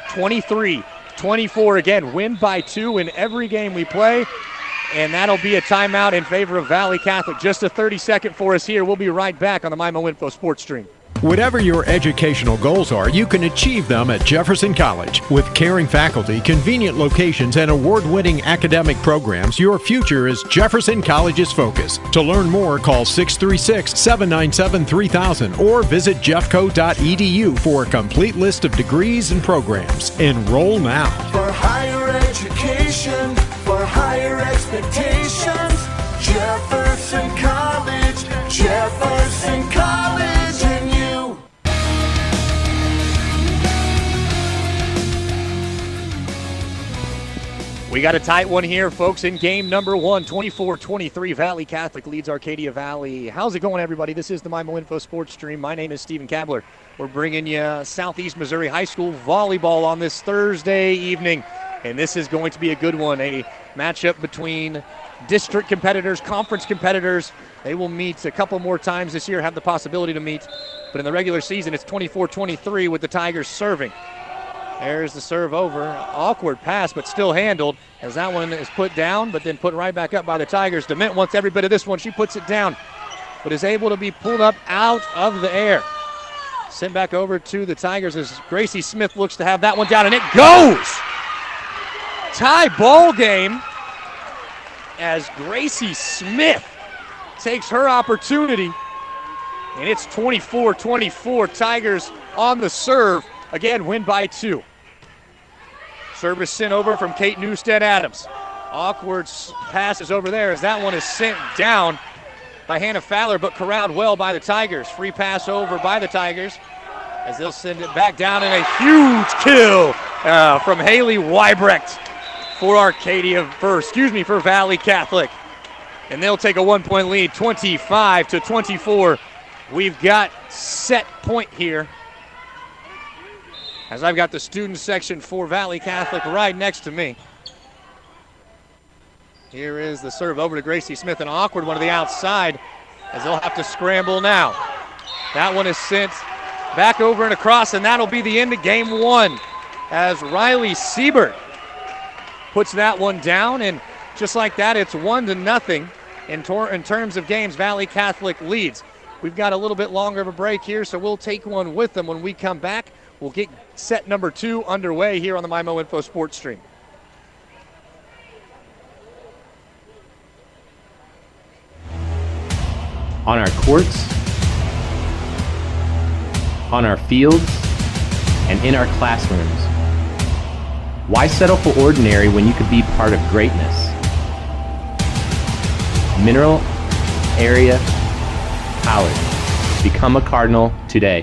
23-24 again. Win by 2 in every game we play, and that'll be a timeout in favor of Valley Catholic. Just a 30-second for us here. We'll be right back on the MyMo Info Sports Stream. Whatever your educational goals are, you can achieve them at Jefferson College. With caring faculty, convenient locations, and award-winning academic programs, your future is Jefferson College's focus. To learn more, call 636-797-3000 or visit jeffco.edu for a complete list of degrees and programs. Enroll now. For higher education, for higher expectations, Jefferson College, Jefferson College, and you. We got a tight one here, folks, in game number 1, 24-23. Valley Catholic leads Arcadia Valley. How's it going, everybody? This is the MyMo Info Sports Stream. My name is Stephen Kabler. We're bringing you Southeast Missouri High School volleyball on this Thursday evening, and this is going to be a good one, a matchup between district competitors, conference competitors. They will meet a couple more times this year, have the possibility to meet, but in the regular season, it's 24-23 with the Tigers serving. There's the serve over. Awkward pass, but still handled as that one is put down, but then put right back up by the Tigers. DeMint wants every bit of this one. She puts it down, but is able to be pulled up out of the air. Sent back over to the Tigers as Gracie Smith looks to have that one down, and it goes! Tie ball game as Gracie Smith takes her opportunity, and it's 24-24. Tigers on the serve. Again, win by 2. Service sent over from Kate Newstead-Adams. Awkward pass is over there as that one is sent down by Hannah Fowler, but corralled well by the Tigers. Free pass over by the Tigers as they'll send it back down, and a huge kill from Haley Weibrecht for for Valley Catholic. And they'll take a 1-point lead, 25-24. We've got set point here, as I've got the student section for Valley Catholic right next to me. Here is the serve over to Gracie Smith, an awkward one to the outside as they'll have to scramble now. That one is sent back over and across, and that'll be the end of game 1 as Riley Siebert puts that one down, and just like that, it's 1-0 in terms of games. Valley Catholic leads. We've got a little bit longer of a break here, so we'll take one with them when we come back. We'll get set number 2 underway here on the MyMo Info Sports Stream. On our courts, on our fields, and in our classrooms. Why settle for ordinary when you could be part of greatness? Mineral Area College. Become a Cardinal today.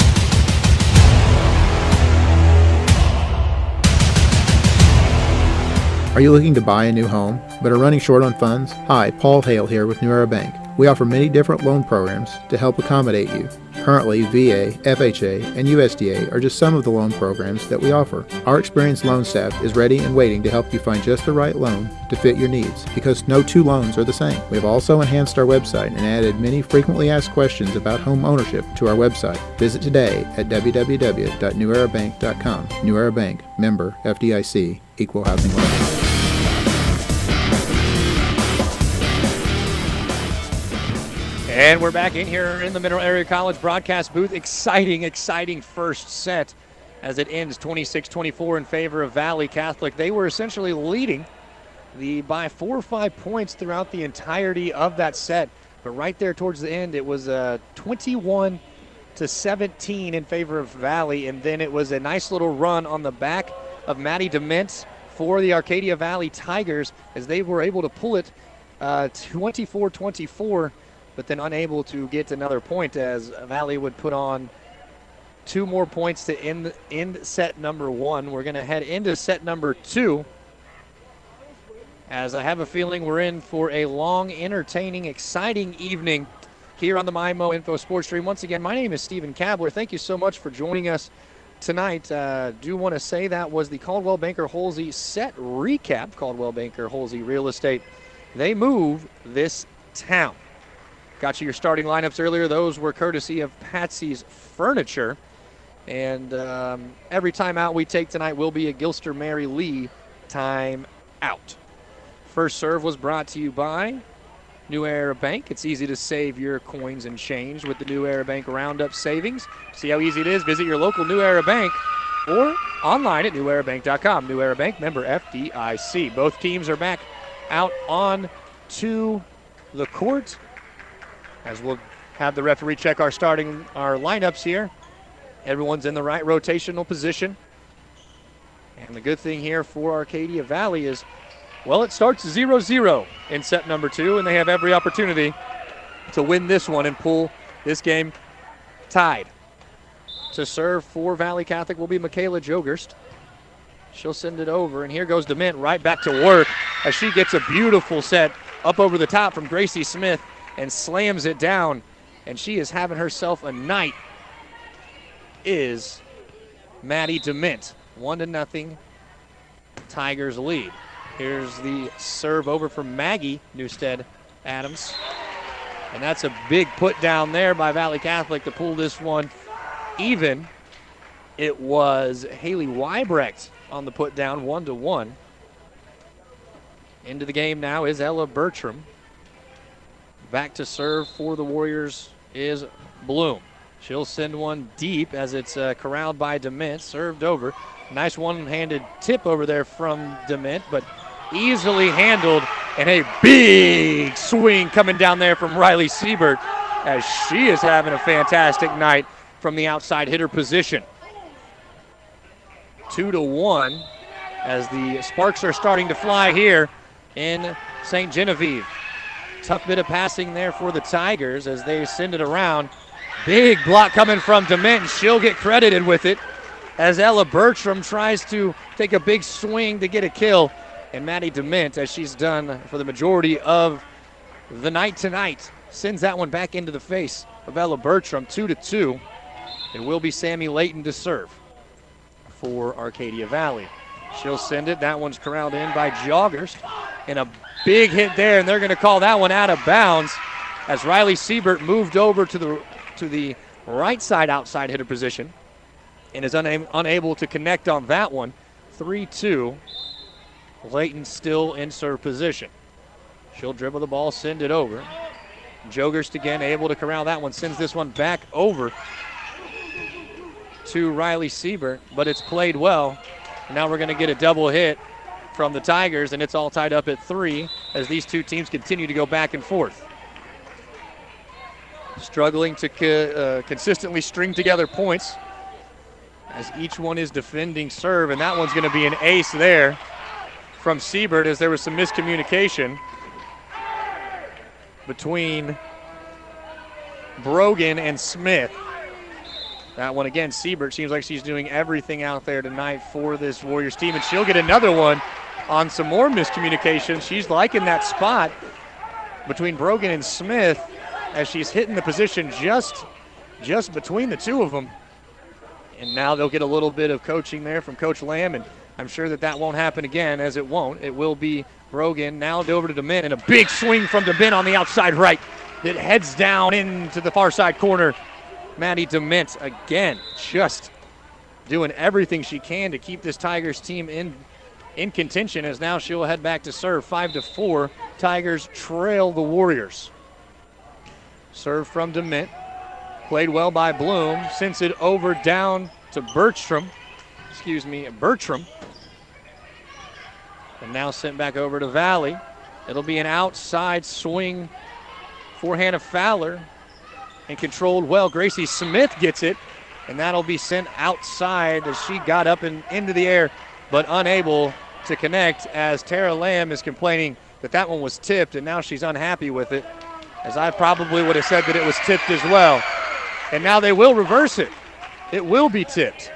Are you looking to buy a new home, but are running short on funds? Hi, Paul Hale here with New Era Bank. We offer many different loan programs to help accommodate you. Currently, VA, FHA, and USDA are just some of the loan programs that we offer. Our experienced loan staff is ready and waiting to help you find just the right loan to fit your needs, because no two loans are the same. We have also enhanced our website and added many frequently asked questions about home ownership to our website. Visit today at www.newerabank.com. New Era Bank, member FDIC, equal housing lender. And we're back in here in the Mineral Area College broadcast booth. Exciting first set as it ends 26-24 in favor of Valley Catholic. They were essentially leading by 4 or 5 points throughout the entirety of that set. But right there towards the end, it was 21-17 in favor of Valley. And then it was a nice little run on the back of Maddie DeMint for the Arcadia Valley Tigers as they were able to pull it 24-24. But then unable to get another point as Valley would put on 2 more points to end set number 1. We're going to head into set number 2, as I have a feeling we're in for a long, entertaining, exciting evening here on the MyMo Info Sports Stream. Once again, my name is Stephen Kabler. Thank you so much for joining us tonight. Do want to say that was the Caldwell Banker Holsey set recap. Caldwell Banker Holsey Real Estate. They move this town. Got you your starting lineups earlier. Those were courtesy of Patsy's Furniture. And every timeout we take tonight will be a Gilster Mary Lee timeout. First serve was brought to you by New Era Bank. It's easy to save your coins and change with the New Era Bank Roundup Savings. See how easy it is? Visit your local New Era Bank or online at newerabank.com. New Era Bank, member FDIC. Both teams are back out on to the court as we'll have the referee check our lineups here. Everyone's in the right rotational position. And the good thing here for Arcadia Valley is, well, it starts 0-0 in set number 2, and they have every opportunity to win this one and pull this game tied. To serve for Valley Catholic will be Michaela Jogerst. She'll send it over, and here goes DeMint right back to work as she gets a beautiful set up over the top from Gracie Smith and slams it down, and she is having herself a night. Is Maddie DeMint. 1-0 Tigers lead. Here's the serve over from Maggie Newstead Adams. And that's a big put down there by Valley Catholic to pull this one even. It was Haley Weibrecht on the put down, 1-1. Into the game now is Ella Bertram. Back to serve for the Warriors is Bloom. She'll send one deep as it's corralled by DeMint, served over. Nice one-handed tip over there from DeMint, but easily handled, and a big swing coming down there from Riley Siebert as she is having a fantastic night from the outside hitter position. 2-1 as the sparks are starting to fly here in St. Genevieve. Tough bit of passing there for the Tigers as they send it around. Big block coming from DeMint, and she'll get credited with it as Ella Bertram tries to take a big swing to get a kill. And Maddie DeMint, as she's done for the majority of the night tonight, sends that one back into the face of Ella Bertram, 2-2. It will be Sammy Layton to serve for Arcadia Valley. She'll send it. That one's corralled in by Joggers. And a big hit there, and they're going to call that one out of bounds as Riley Siebert moved over to the right side outside hitter position and is unable to connect on that one. 3-2. Layton still in serve position. She'll dribble the ball, send it over. Jogerst again able to corral that one, sends this one back over to Riley Siebert, but it's played well. Now we're going to get a double hit from the Tigers, and it's all tied up at 3 as these two teams continue to go back and forth. Struggling to consistently string together points as each one is defending serve, and that one's going to be an ace there from Siebert as there was some miscommunication between Brogan and Smith. That one again, Siebert seems like she's doing everything out there tonight for this Warriors team, and she'll get another one on some more miscommunication. She's liking that spot between Brogan and Smith as she's hitting the position just between the two of them. And now they'll get a little bit of coaching there from Coach Lamb, and I'm sure that won't happen again, as it won't. It will be Brogan now over to DeMint, and a big swing from DeMint on the outside right that heads down into the far side corner. Maddie DeMint again just doing everything she can to keep this Tigers team in contention, as now she'll head back to serve. 5-4. Tigers trail the Warriors. Serve from DeMint. Played well by Bloom. Sends it over down to Bertram. And now sent back over to Valley. It'll be an outside swing for Hannah Fowler. And controlled well. Gracie Smith gets it. And that'll be sent outside as she got up and into the air, but unable to connect, as Tara Lamb is complaining that one was tipped, and now she's unhappy with it, as I probably would have said that it was tipped as well. And now they will reverse it. It will be tipped.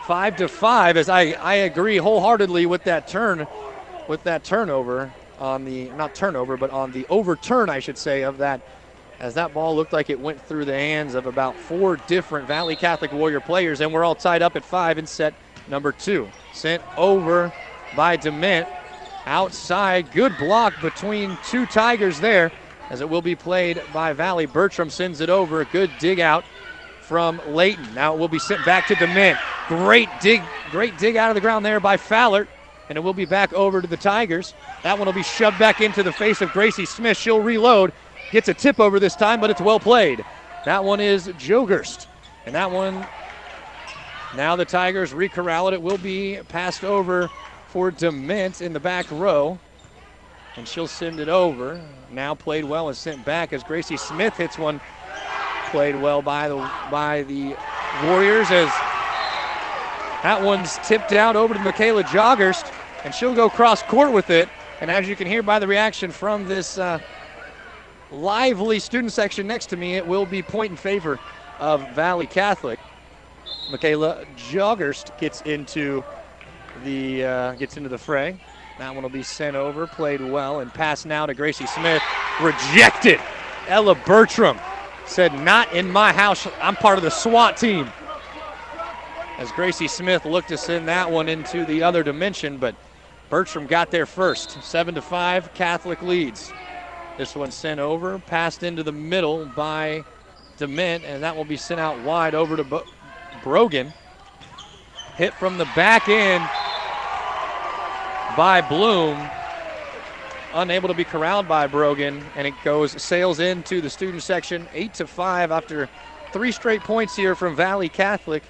5-5, as I agree wholeheartedly with that turnover on the, not turnover, but on the overturn, I should say, of that as that ball looked like it went through the hands of about 4 different Valley Catholic Warrior players, and we're all tied up at 5 in set number 2. Sent over by DeMint. Outside, good block between 2 Tigers there, as it will be played by Valley. Bertram sends it over, a good dig out from Layton. Now it will be sent back to DeMint. Great dig out of the ground there by Fallert, and it will be back over to the Tigers. That one will be shoved back into the face of Gracie Smith. She'll reload, gets a tip over this time, but it's well played. That one is Jogerst, and that one, now the Tigers recorral it. It will be passed over for DeMint in the back row, and she'll send it over. Now played well and sent back as Gracie Smith hits one. Played well by the Warriors, as that one's tipped out over to Michaela Jogerst, and she'll go cross court with it. And as you can hear by the reaction from this lively student section next to me, it will be point in favor of Valley Catholic. Michaela Jogerst gets into the fray. That one will be sent over, played well, and passed now to Gracie Smith. Rejected. Ella Bertram said, "Not in my house. I'm part of the SWAT team." As Gracie Smith looked to send that one into the other dimension, but Bertram got there first. 7-5, Catholic leads. This one sent over, passed into the middle by DeMint, and that will be sent out wide over to Brogan. Hit from the back end by Bloom. Unable to be corralled by Brogan, and it sails into the student section. 8-5 after 3 straight points here from Valley Catholic,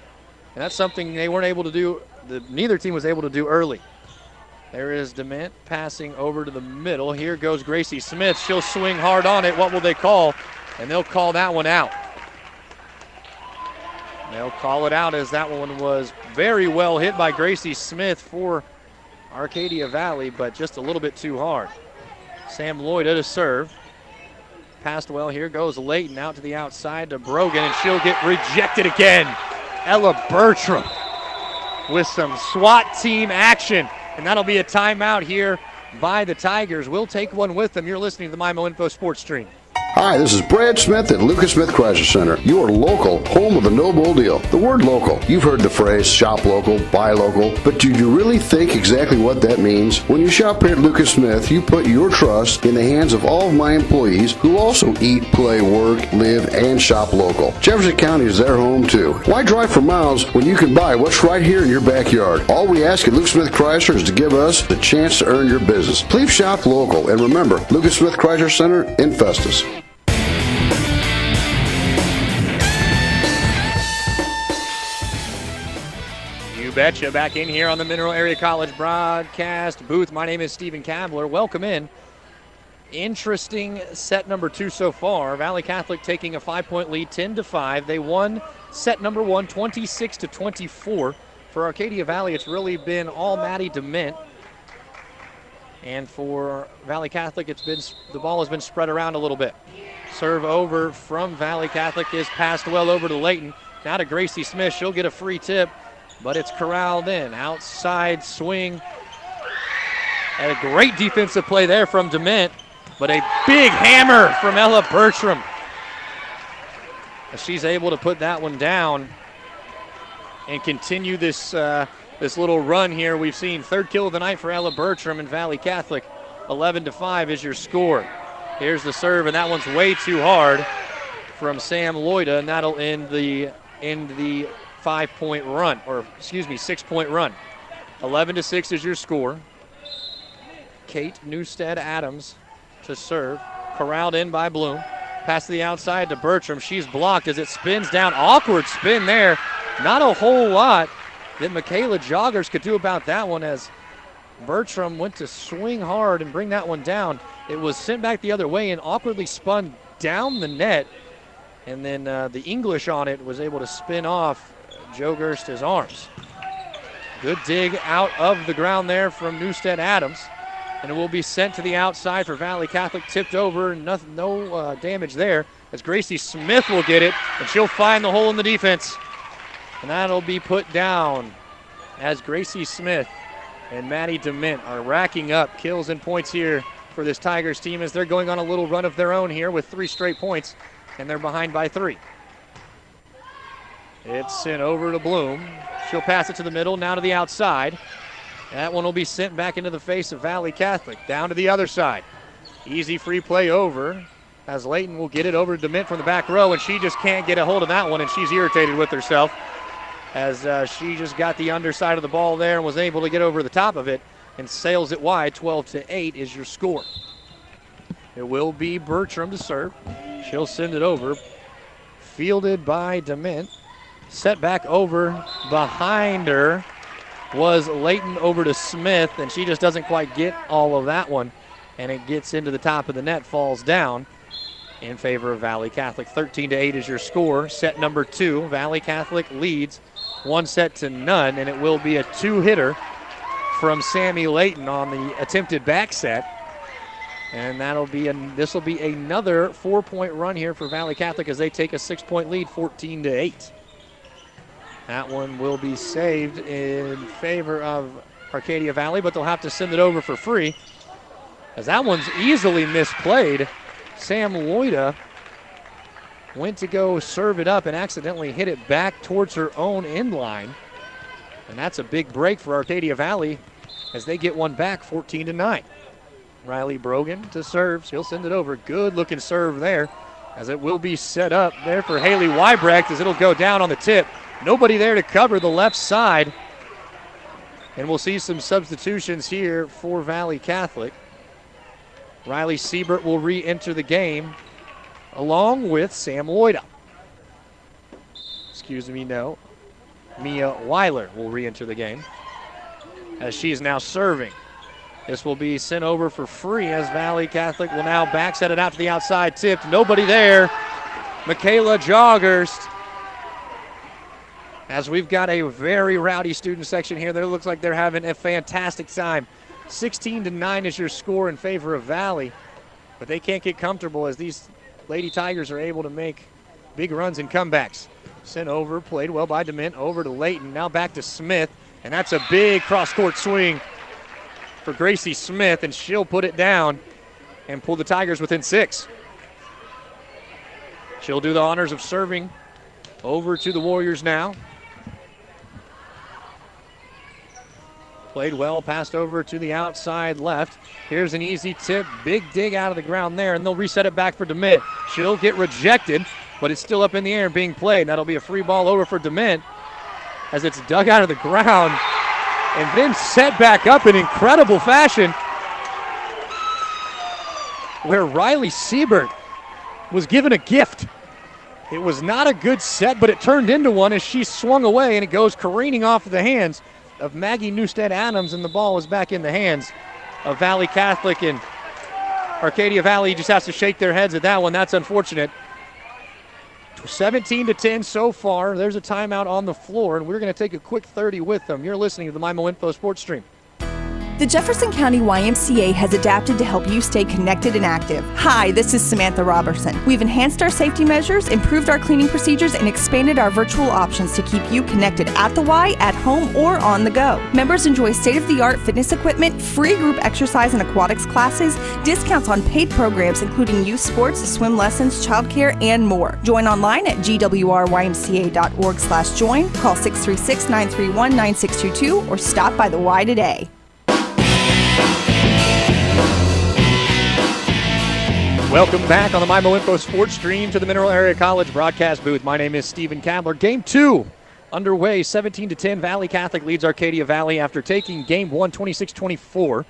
and that's something they weren't able to do. Neither team was able to do early. There is DeMint passing over to the middle. Here goes Gracie Smith. She'll swing hard on it. What will they call? And they'll call that one out. They'll call it out, as that one was very well hit by Gracie Smith for Arcadia Valley, but just a little bit too hard. Sam Lloyd to serve. Passed well. Here goes Layton out to the outside to Brogan, and she'll get rejected again. Ella Bertram with some SWAT team action, and that'll be a timeout here by the Tigers. We'll take one with them. You're listening to the MIMO Info Sports Stream. Hi, this is Brad Smith at Lucas Smith Chrysler Center, your local home of the no bull deal. The word local, you've heard the phrase shop local, buy local, but do you really think exactly what that means? When you shop here at Lucas Smith, you put your trust in the hands of all of my employees who also eat, play, work, live, and shop local. Jefferson County is their home too. Why drive for miles when you can buy what's right here in your backyard? All we ask at Lucas Smith Chrysler is to give us the chance to earn your business. Please shop local, and remember, Lucas Smith Chrysler Center in Festus. Betcha. Back in here on the Mineral Area College broadcast booth. My name is Stephen Kabler. Welcome in. Interesting set number 2 so far. Valley Catholic taking a 5-point lead, 10-5. They won set number 1, 26-24. For Arcadia Valley, it's really been all Maddie DeMint. And for Valley Catholic, the ball has been spread around a little bit. Serve over from Valley Catholic is passed well over to Layton. Now to Gracie Smith. She'll get a free tip, but it's corralled in. Outside swing. And a great defensive play there from DeMint, but a big hammer from Ella Bertram. She's able to put that one down and continue this little run here. We've seen 3rd kill of the night for Ella Bertram, and Valley Catholic. 11-5 is your score. Here's the serve, and that one's way too hard from Sam Loida, and that'll end the 5-point run, or 6-point run. 11-6 is your score. Kate Newstead Adams to serve. Corralled in by Bloom. Pass to the outside to Bertram. She's blocked as it spins down. Awkward spin there. Not a whole lot that Michaela Joggers could do about that one, as Bertram went to swing hard and bring that one down. It was sent back the other way and awkwardly spun down the net. And then the English on it was able to spin off Joe Gerst's arms. Good dig out of the ground there from Newstead Adams. And it will be sent to the outside for Valley Catholic. Tipped over, no damage there, as Gracie Smith will get it, and she'll find the hole in the defense. And that'll be put down as Gracie Smith and Maddie DeMint are racking up kills and points here for this Tigers team as they're going on a little run of their own here with 3 straight points, and they're behind by 3. It's sent over to Bloom. She'll pass it to the middle, now to the outside. That one will be sent back into the face of Valley Catholic. Down to the other side. Easy free play over as Layton will get it over to DeMint from the back row, and she just can't get a hold of that one, and she's irritated with herself as she just got the underside of the ball there and was able to get over the top of it and sails it wide. 12-8 is your score. It will be Bertram to serve. She'll send it over. Fielded by DeMint. Set back over behind her was Layton over to Smith, and she just doesn't quite get all of that one, and it gets into the top of the net, falls down in favor of Valley Catholic. 13-8 is your score. Set number 2. Valley Catholic leads 1-0, and it will be a 2-hitter from Sammy Layton on the attempted back set. And this will be another 4-point run here for Valley Catholic as they take a 6-point lead, 14-8. That one will be saved in favor of Arcadia Valley, but they'll have to send it over for free as that one's easily misplayed. Sam Loida went to go serve it up and accidentally hit it back towards her own end line. And that's a big break for Arcadia Valley as they get one back, 14-9. Riley Brogan to serve. She'll send it over. Good looking serve there as it will be set up there for Haley Weibrecht as it'll go down on the tip. Nobody there to cover the left side. And we'll see some substitutions here for Valley Catholic. Riley Siebert will re-enter the game along with Sam Loida. Mia Weiler will re-enter the game as she is now serving. This will be sent over for free as Valley Catholic will now back set it out to the outside, tipped. Nobody there. Michaela Joggers. As we've got a very rowdy student section here, that looks like they're having a fantastic time. 16-9 is your score in favor of Valley, but they can't get comfortable as these Lady Tigers are able to make big runs and comebacks. Sent over, played well by DeMint, over to Layton, now back to Smith, and that's a big cross-court swing for Gracie Smith, and she'll put it down and pull the Tigers within 6. She'll do the honors of serving over to the Warriors now. Played well, passed over to the outside left. Here's an easy tip, big dig out of the ground there, and they'll reset it back for DeMint. She'll get rejected, but it's still up in the air and being played. That'll be a free ball over for DeMint as it's dug out of the ground and then set back up in incredible fashion where Riley Siebert was given a gift. It was not a good set, but it turned into one as she swung away, and it goes careening off the hands of Maggie Newstead Adams, and the ball is back in the hands of Valley Catholic, and Arcadia Valley just has to shake their heads at that one. That's unfortunate. 17-10 so far. There's a timeout on the floor, and we're going to take a quick 30 with them. You're listening to the MIMO Info Sports Stream. The Jefferson County YMCA has adapted to help you stay connected and active. Hi, this is Samantha Robertson. We've enhanced our safety measures, improved our cleaning procedures, and expanded our virtual options to keep you connected at the Y, at home, or on the go. Members enjoy state-of-the-art fitness equipment, free group exercise and aquatics classes, discounts on paid programs including youth sports, swim lessons, childcare, and more. Join online at gwrymca.org/join, call 636-931-9622, or stop by the Y today. Welcome back on the MIMO Info Sports Stream to the Mineral Area College broadcast booth. My name is Stephen Kabler. Game 2 underway, 17-10. Valley Catholic leads Arcadia Valley after taking Game 1, 26-24.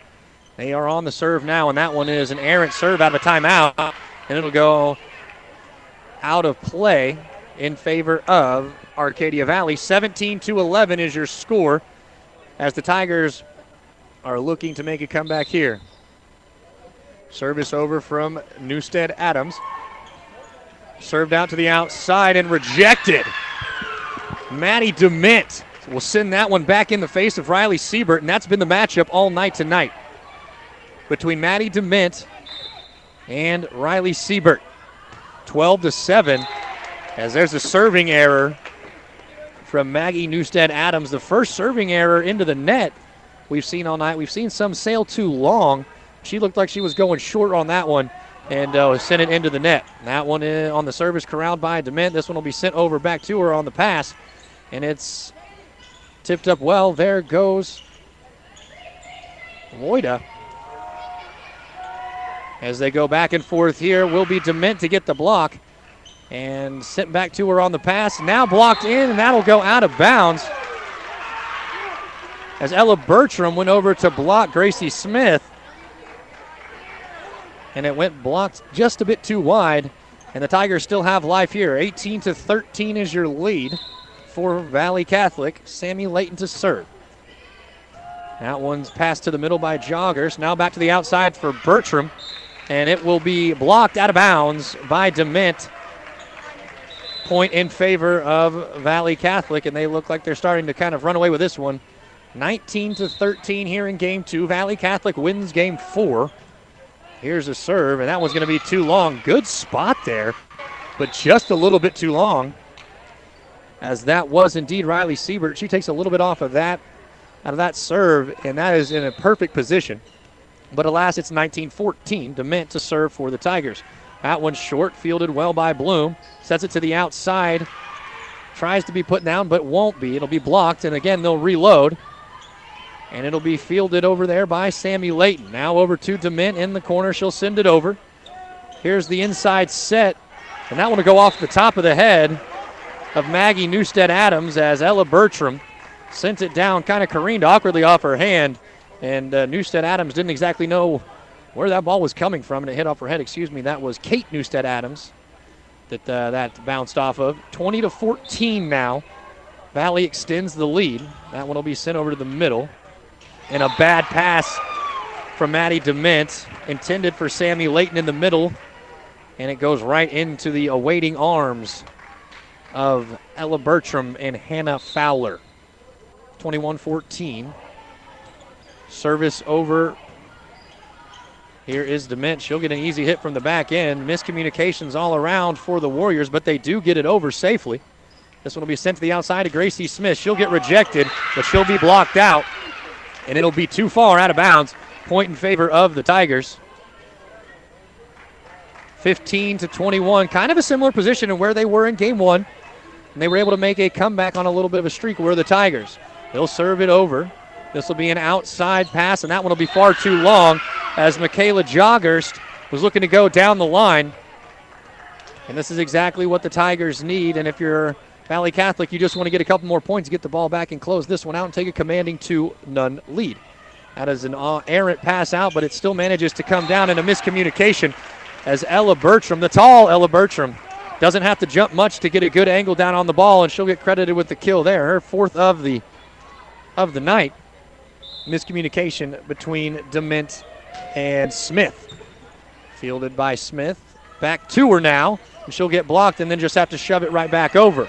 They are on the serve now, and that one is an errant serve out of a timeout, and it'll go out of play in favor of Arcadia Valley. 17-11 is your score as the Tigers are looking to make a comeback here. Service over from Newstead Adams. Served out to the outside and rejected. Maddie DeMint will send that one back in the face of Riley Siebert, and that's been the matchup all night tonight between Maddie DeMint and Riley Siebert. 12-7 as there's a serving error from Maggie Newstead Adams. The first serving error into the net we've seen all night. We've seen some sail too long. she looked like she was going short on that one and sent it into the net. That one on the service corralled by DeMint. This one will be sent over back to her on the pass, and it's tipped up well. There goes Loida. As they go back and forth here, will be DeMint to get the block and sent back to her on the pass. Now blocked in, and that'll go out of bounds as Ella Bertram went over to block Gracie Smith. And it went blocked just a bit too wide, and the Tigers still have life here. 18-13 is your lead for Valley Catholic. Sammy Layton to serve. That one's passed to the middle by Joggers. Now back to the outside for Bertram, and it will be blocked out of bounds by DeMint. Point in favor of Valley Catholic, and they look like they're starting to kind of run away with this one. 19-13 here in game 2. Valley Catholic wins game 4. Here's a serve, and that one's going to be too long. Good spot there, but just a little bit too long, as that was indeed Riley Siebert. She takes a little bit off of that, out of that serve, and that is in a perfect position. But alas, it's 19-14. DeMint to serve for the Tigers. That one's short, fielded well by Bloom. Sets it to the outside. Tries to be put down, but won't be. It'll be blocked, and again, they'll reload. And it'll be fielded over there by Sammy Layton. Now over to DeMint in the corner. She'll send it over. Here's the inside set. And that one will go off the top of the head of Maggie Newstead-Adams as Ella Bertram sent it down, kind of careened awkwardly off her hand. And Newstead-Adams didn't exactly know where that ball was coming from, and it hit off her head. That was Kate Newstead-Adams that bounced off of. 20-14 now. Valley extends the lead. That one will be sent over to the middle. And a bad pass from Maddie DeMint, intended for Sammy Layton in the middle, and it goes right into the awaiting arms of Ella Bertram and Hannah Fowler. 21-14. Service over. Here is DeMint. She'll get an easy hit from the back end. Miscommunications all around for the Warriors, but they do get it over safely. This one will be sent to the outside to Gracie Smith. She'll get rejected, but she'll be blocked out. And it'll be too far out of bounds. Point in favor of the Tigers. 15-21, kind of a similar position to where they were in game 1. And they were able to make a comeback on a little bit of a streak where the Tigers. They'll serve it over. This will be an outside pass, and that one will be far too long as Michaela Joggerst was looking to go down the line. And this is exactly what the Tigers need. And if you're Valley Catholic, you just want to get a couple more points, get the ball back and close this one out and take a commanding 2-0 lead. That is an errant pass out, but it still manages to come down in a miscommunication as Ella Bertram, the tall Ella Bertram, doesn't have to jump much to get a good angle down on the ball, and she'll get credited with the kill there. Her 4th of the night. Miscommunication between DeMint and Smith. Fielded by Smith. Back to her now, and she'll get blocked and then just have to shove it right back over.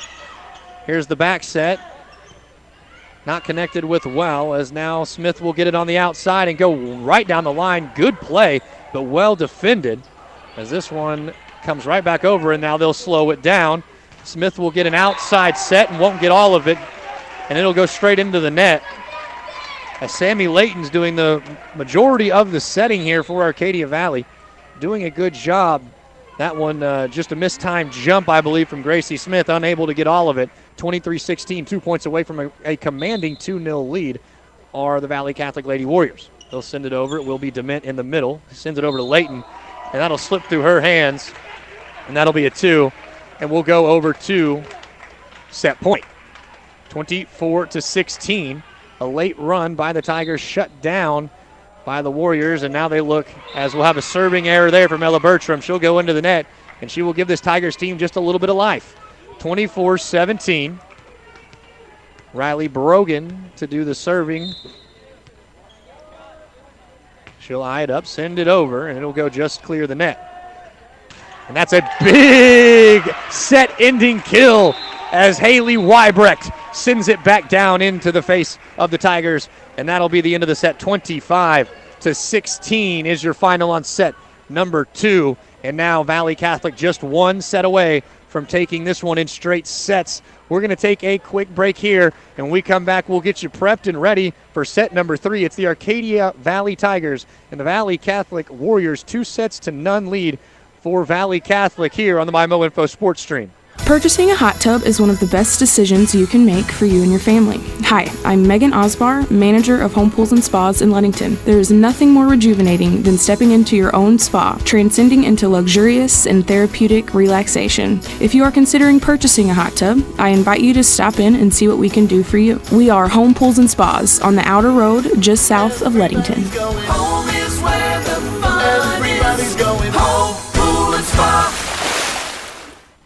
Here's the back set. Not connected with well, as now Smith will get it on the outside and go right down the line. Good play, but well defended, as this one comes right back over, and now they'll slow it down. Smith will get an outside set and won't get all of it, and it'll go straight into the net. As Sammy Layton's doing the majority of the setting here for Arcadia Valley, doing a good job. That one just a mistimed jump, I believe, from Gracie Smith, unable to get all of it. 23-16, 2 points away from a commanding 2-0 lead are the Valley Catholic Lady Warriors. They'll send it over. It will be DeMint in the middle. Sends it over to Layton, and that'll slip through her hands, and that'll be a 2. And we'll go over to set point. 24-16. A late run by the Tigers shut down by the Warriors, and now they look as we'll have a serving error there from Ella Bertram. She'll go into the net, and she will give this Tigers team just a little bit of life. 24-17. Riley Brogan to do the serving. She'll eye it up, send it over, and it'll go just clear the net. And that's a big set-ending kill as Haley Weibrecht sends it back down into the face of the Tigers, and that'll be the end of the set. 25-16 is your final on set number 2. And now Valley Catholic just one set away from taking this one in straight sets. We're going to take a quick break here, and when we come back, we'll get you prepped and ready for set number 3. It's the Arcadia Valley Tigers and the Valley Catholic Warriors, 2-0 lead for Valley Catholic here on the MyMo Info Sports Stream. Purchasing a hot tub is one of the best decisions you can make for you and your family. Hi, I'm Megan Osbar, manager of Home Pools and Spas in Ludington. There is nothing more rejuvenating than stepping into your own spa, transcending into luxurious and therapeutic relaxation. If you are considering purchasing a hot tub, I invite you to stop in and see what we can do for you. We are Home Pools and Spas on the outer road just south of Ludington. Home is where the fun is. Going home, pool and spa.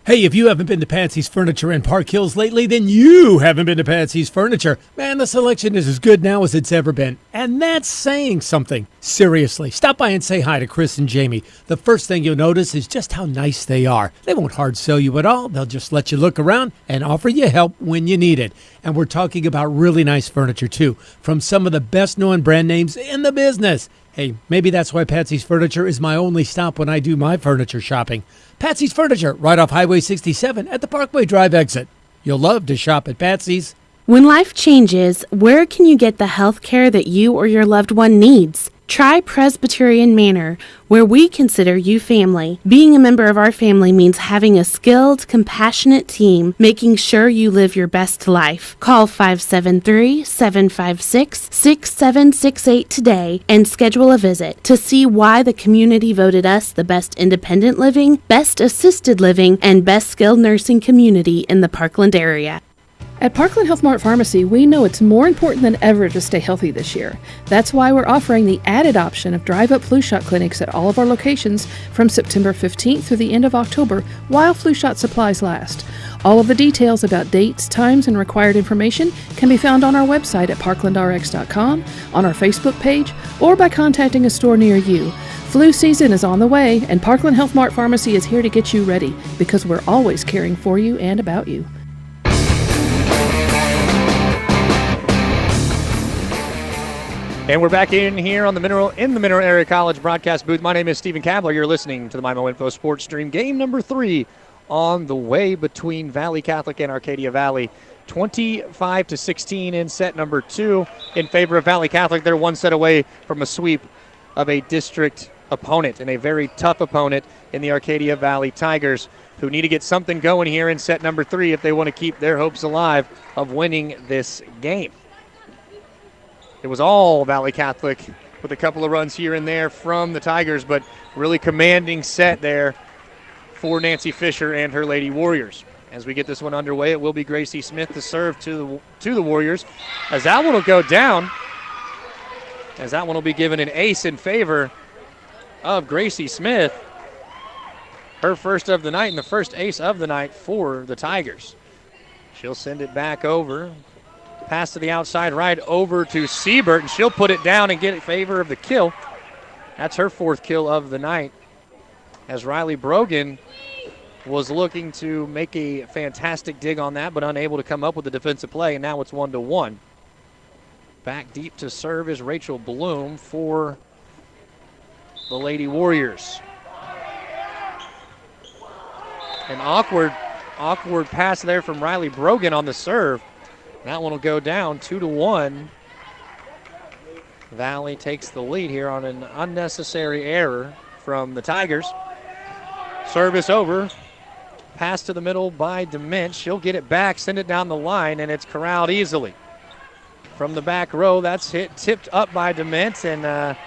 Hey, if you haven't been to Patsy's Furniture in Park Hills lately, then you haven't been to Patsy's Furniture. Man, the selection is as good now as it's ever been. And that's saying something. Seriously, stop by and say hi to Chris and Jamie. The first thing you'll notice is just how nice they are. They won't hard sell you at all. They'll just let you look around and offer you help when you need it. And we're talking about really nice furniture, too, from some of the best-known brand names in the business. Hey, maybe that's why Patsy's Furniture is my only stop when I do my furniture shopping. Patsy's Furniture, right off Highway 67 at the Parkway Drive exit. You'll love to shop at Patsy's. When life changes, where can you get the health care that you or your loved one needs? Try Presbyterian Manor, where we consider you family. Being a member of our family means having a skilled, compassionate team, making sure you live your best life. Call 573-756-6768 today and schedule a visit to see why the community voted us the best independent living, best assisted living, and best skilled nursing community in the Parkland area. At Parkland Health Mart Pharmacy, we know it's more important than ever to stay healthy this year. That's why we're offering the added option of drive-up flu shot clinics at all of our locations from September 15th through the end of October while flu shot supplies last. All of the details about dates, times, and required information can be found on our website at parklandrx.com, on our Facebook page, or by contacting a store near you. Flu season is on the way, and Parkland Health Mart Pharmacy is here to get you ready because we're always caring for you and about you. And we're back in here on the Mineral Area College broadcast booth. My name is Stephen Kabler. You're listening to the MyMo Info Sports Stream. Game number 3 on the way between Valley Catholic and Arcadia Valley. 25-16 in set number 2 in favor of Valley Catholic. They're one set away from a sweep of a district opponent and a very tough opponent in the Arcadia Valley Tigers, who need to get something going here in set number 3 if they want to keep their hopes alive of winning this game. It was all Valley Catholic with a couple of runs here and there from the Tigers, but really commanding set there for Nancy Fisher and her Lady Warriors. As we get this one underway, it will be Gracie Smith to serve to the Warriors. As that one will go down, as that one will be given an ace in favor of Gracie Smith. Her first of the night and the first ace of the night for the Tigers. She'll send it back over. Pass to the outside right over to Siebert, and she'll put it down and get in favor of the kill. That's her 4th kill of the night, as Riley Brogan was looking to make a fantastic dig on that, but unable to come up with the defensive play, and now it's 1-1. Back deep to serve is Rachel Bloom for the Lady Warriors. An awkward pass there from Riley Brogan on the serve. That one will go down 2-1. Valley takes the lead here on an unnecessary error from the Tigers. Service over. Pass to the middle by Dement. She'll get it back, send it down the line, and it's corralled easily. From the back row, that's tipped up by Dement, and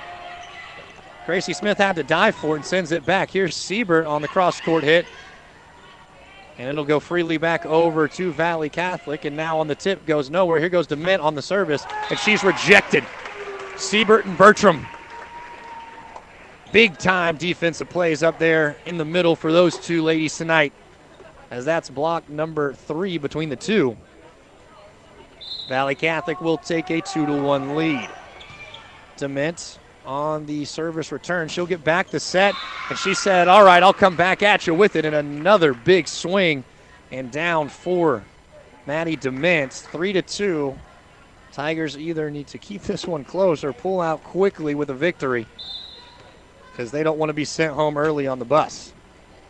Gracie Smith had to dive for it and sends it back. Here's Siebert on the cross-court hit. And it'll go freely back over to Valley Catholic. And now on the tip goes nowhere. Here goes Dement on the service. And she's rejected. Siebert and Bertram. Big time defensive plays up there in the middle for those two ladies tonight, as that's block number 3 between the two. Valley Catholic will take a 2-1 lead. Dement on the service return. She'll get back the set, and she said, all right, I'll come back at you with it, and another big swing and down for Maddie Dement. 3-2. Tigers either need to keep this one close or pull out quickly with a victory, because they don't want to be sent home early on the bus.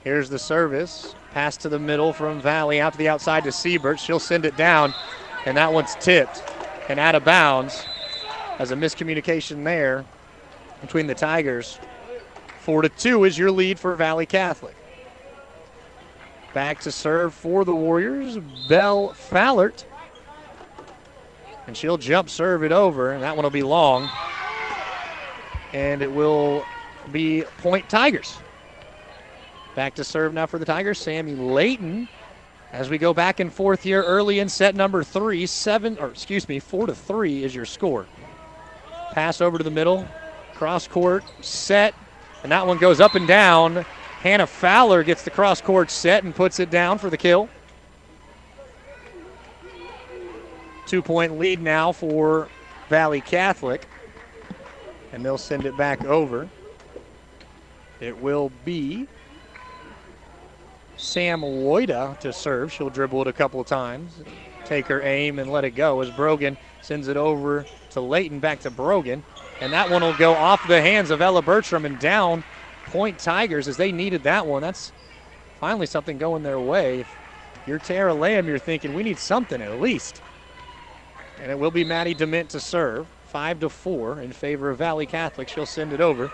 Here's the service. Pass to the middle from Valley out to the outside to Siebert. She'll send it down, and that one's tipped and out of bounds. As a miscommunication there between the Tigers. 4-2 is your lead for Valley Catholic. Back to serve for the Warriors, Belle Fallert. And she'll jump serve it over, and that one will be long. And it will be point Tigers. Back to serve now for the Tigers, Sammy Layton. As we go back and forth here early in set number 3, 4-3 is your score. Pass over to the middle, cross court, set, and that one goes up and down. Hannah Fowler gets the cross court set and puts it down for the kill. 2-point lead now for Valley Catholic, and they'll send it back over. It will be Sam Loida to serve. She'll dribble it a couple of times, take her aim and let it go as Brogan sends it over to Layton, back to Brogan, and that one will go off the hands of Ella Bertram and down point Tigers as they needed that one. That's finally something going their way. If you're Tara Lamb, you're thinking we need something at least. And it will be Maddie DeMint to serve. 5-4 in favor of Valley Catholic. She'll send it over.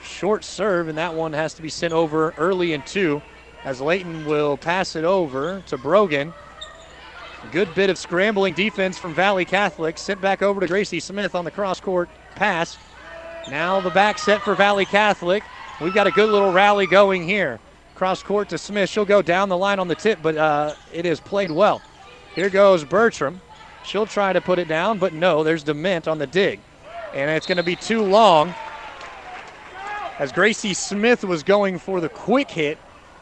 Short serve, and that one has to be sent over early in 2 as Layton will pass it over to Brogan. Good bit of scrambling defense from Valley Catholic. Sent back over to Gracie Smith on the cross-court pass. Now the back set for Valley Catholic. We've got a good little rally going here. Cross-court to Smith. She'll go down the line on the tip, but it is played well. Here goes Bertram. She'll try to put it down, but no, there's DeMint on the dig. And it's going to be too long. As Gracie Smith was going for the quick hit,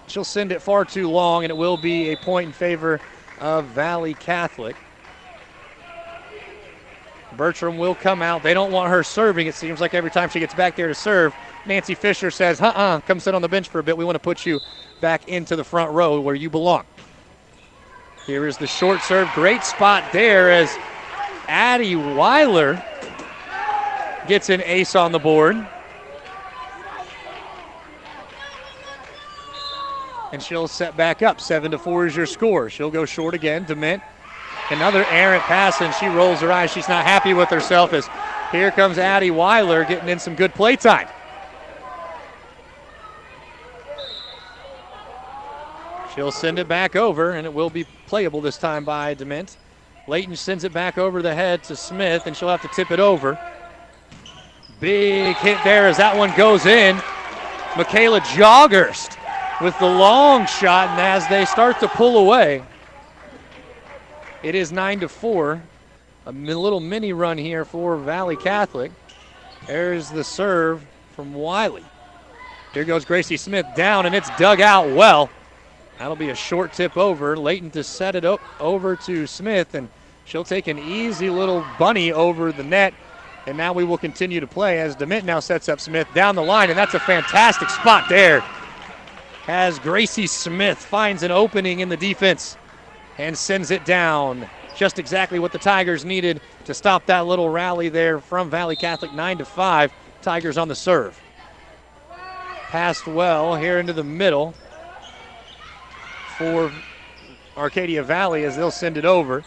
she'll send it far too long, and it will be a point in favor of Valley Catholic. Bertram will come out. They don't want her serving. It seems like every time she gets back there to serve, Nancy Fisher says, come sit on the bench for a bit. We want to put you back into the front row where you belong. Here is the short serve. Great spot there as Addie Weiler gets an ace on the board. And she'll set back up. 7-4 is your score. She'll go short again. DeMint, another errant pass, and she rolls her eyes. She's not happy with herself as here comes Addie Weiler getting in some good play time. She'll send it back over, and it will be playable this time by DeMint. Layton sends it back over the head to Smith, and she'll have to tip it over. Big hit there as that one goes in. Michaela Joggerst with the long shot, and as they start to pull away, it is 9-4. A little mini run here for Valley Catholic. There's the serve from Wiley. Here goes Gracie Smith down, and it's dug out well. That'll be a short tip over. Layton to set it over to Smith, and she'll take an easy little bunny over the net. And now we will continue to play as DeMint now sets up Smith down the line, and that's a fantastic spot there. As Gracie Smith finds an opening in the defense and sends it down. Just exactly what the Tigers needed to stop that little rally there from Valley Catholic. 9-5. Tigers on the serve. Passed well here into the middle for Arcadia Valley as they'll send it over.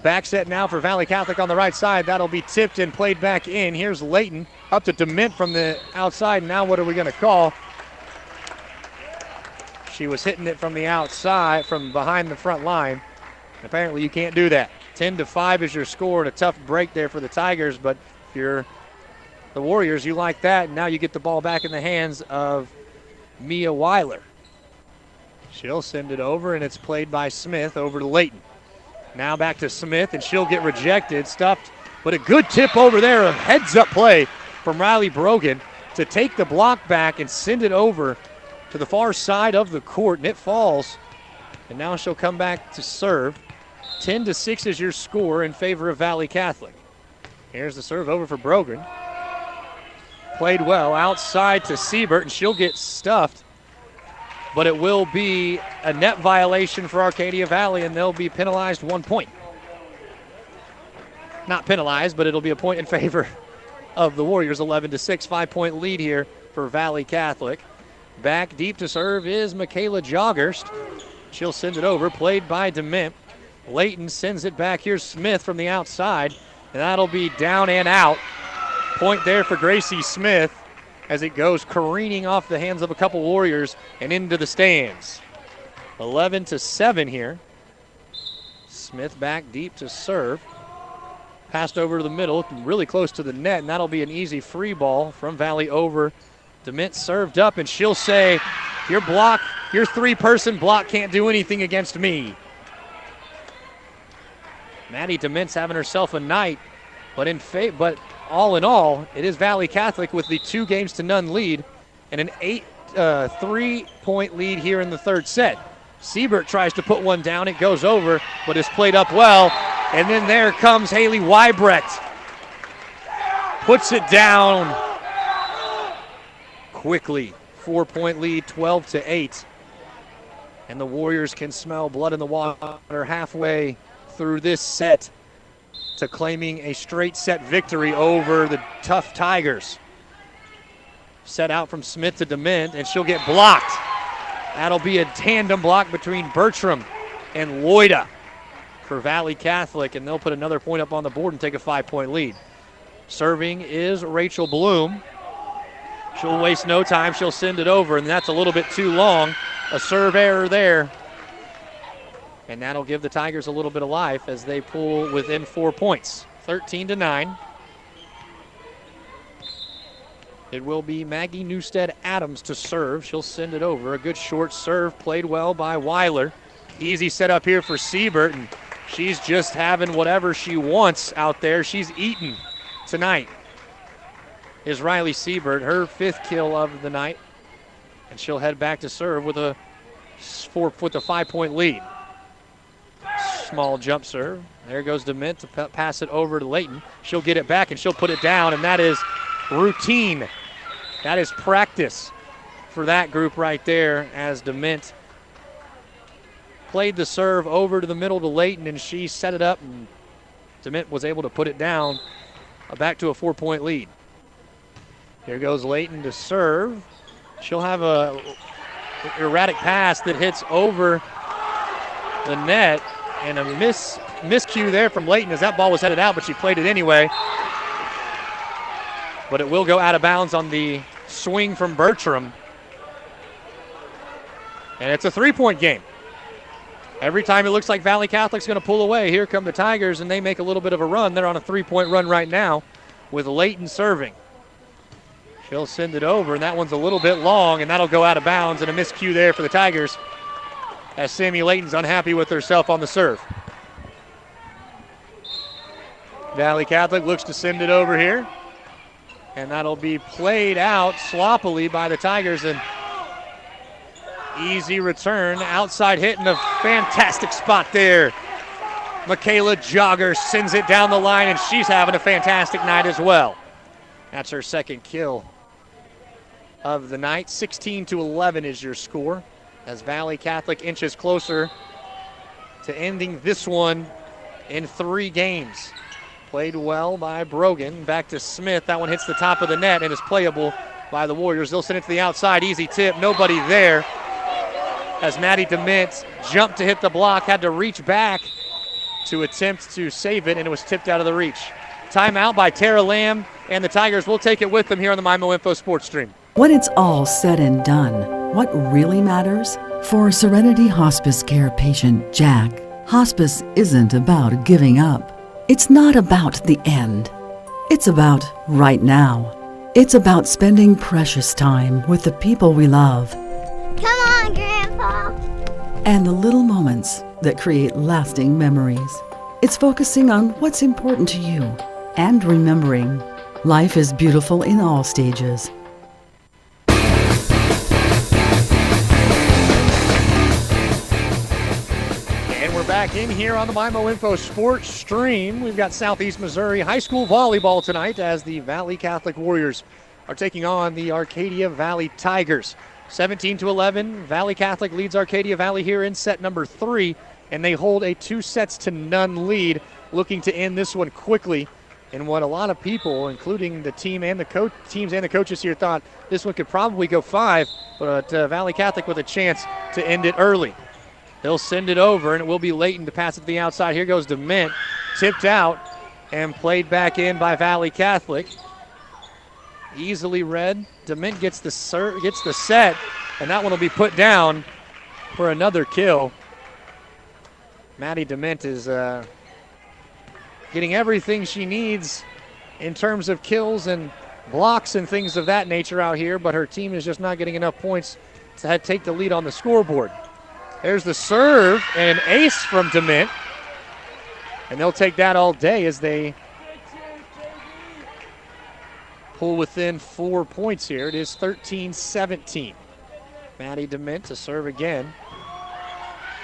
Back set now for Valley Catholic on the right side. That'll be tipped and played back in. Here's Layton up to DeMint from the outside. Now what are we going to call? She was hitting it from the outside, from behind the front line. Apparently you can't do that. 10-5 is your score, and a tough break there for the Tigers, but if you're the Warriors, you like that. And now you get the ball back in the hands of Mia Weiler. She'll send it over, and it's played by Smith over to Layton. Now back to Smith, and she'll get rejected, stuffed, but a good tip over there, a heads-up play from Riley Brogan to take the block back and send it over to the far side of the court, and it falls. And now she'll come back to serve. 10-6 is your score in favor of Valley Catholic. Here's the serve over for Brogan. Played well outside to Siebert, and she'll get stuffed. But it will be a net violation for Arcadia Valley, and they'll be penalized 1 point. Not penalized, but it'll be a point in favor of the Warriors. 11-6, 5-point lead here for Valley Catholic. Back deep to serve is Michaela Joggerst. She'll send it over, played by DeMint. Layton sends it back. Here's Smith from the outside, and that'll be down and out. Point there for Gracie Smith as it goes careening off the hands of a couple Warriors and into the stands. 11-7 here. Smith back deep to serve. Passed over to the middle, really close to the net, and that'll be an easy free ball from Valley over. DeMint served up, and she'll say, your block, your three-person block can't do anything against me. Maddie DeMint's having herself a night, but all in all, it is Valley Catholic with the 2-0 lead and an 3-point lead here in the third set. Siebert tries to put one down. It goes over, but is played up well. And then there comes Haley Weibrecht. Puts it down quickly. 4-point lead, 12-8. And the Warriors can smell blood in the water halfway through this set to claiming a straight set victory over the tough Tigers. Set out from Smith to DeMint, and she'll get blocked. That'll be a tandem block between Bertram and Loida for Valley Catholic, and they'll put another point up on the board and take a 5-point lead. Serving is Rachel Bloom. She'll waste no time. She'll send it over, and that's a little bit too long. A serve error there. And that'll give the Tigers a little bit of life as they pull within 4 points, 13-9. It will be Maggie Newstead Adams to serve. She'll send it over. A good short serve played well by Weiler. Easy setup here for Siebert, and she's just having whatever she wants out there. She's eaten tonight. Is Riley Siebert, her 5th kill of the night, and she'll head back to serve with a 5-point lead. Small jump serve. There goes DeMint to pass it over to Layton. She'll get it back and she'll put it down, and that is routine. That is practice for that group right there as DeMint played the serve over to the middle to Layton, and she set it up, and DeMint was able to put it down back to a 4-point lead. Here goes Layton to serve. She'll have a erratic pass that hits over the net, and a miscue there from Layton as that ball was headed out, but she played it anyway. But it will go out of bounds on the swing from Bertram. And it's a 3-point game. Every time it looks like Valley Catholic's going to pull away, here come the Tigers, and they make a little bit of a run. They're on a 3-point run right now with Layton serving. She'll send it over, and that one's a little bit long, and that'll go out of bounds, and a miscue there for the Tigers as Sammy Layton's unhappy with herself on the serve. Valley Catholic looks to send it over here, and that'll be played out sloppily by the Tigers. And easy return, outside hit, and a fantastic spot there. Michaela Jogger sends it down the line, and she's having a fantastic night as well. That's her 2nd kill of the night. 16-11 is your score as Valley Catholic inches closer to ending this one in 3 games. Played well by Brogan. Back to Smith. That one hits the top of the net and is playable by the Warriors. They'll send it to the outside. Easy tip. Nobody there as Maddie DeMint jumped to hit the block. Had to reach back to attempt to save it, and it was tipped out of the reach. Timeout by Tara Lamb, and the Tigers will take it with them here on the MyMo Info Sports Stream. When it's all said and done, what really matters? For Serenity Hospice Care patient Jack, hospice isn't about giving up. It's not about the end. It's about right now. It's about spending precious time with the people we love. Come on, Grandpa! And the little moments that create lasting memories. It's focusing on what's important to you and remembering life is beautiful in all stages. Back in here on the MyMo Info Sports Stream. We've got Southeast Missouri High School volleyball tonight as the Valley Catholic Warriors are taking on the Arcadia Valley Tigers. 17-11, Valley Catholic leads Arcadia Valley here in set number 3, and they hold a 2-0 lead, looking to end this one quickly And what a lot of people, including the teams and the coaches here, thought this one could probably go 5, but Valley Catholic with a chance to end it early. They'll send it over, and it will be Layton to pass it to the outside. Here goes DeMint, tipped out and played back in by Valley Catholic. Easily read. DeMint gets the set, and that one will be put down for another kill. Maddie DeMint is getting everything she needs in terms of kills and blocks and things of that nature out here, but her team is just not getting enough points to take the lead on the scoreboard. There's the serve and an ace from DeMint, and they'll take that all day as they pull within 4 points here. It is 13-17. Maddie DeMint to serve again.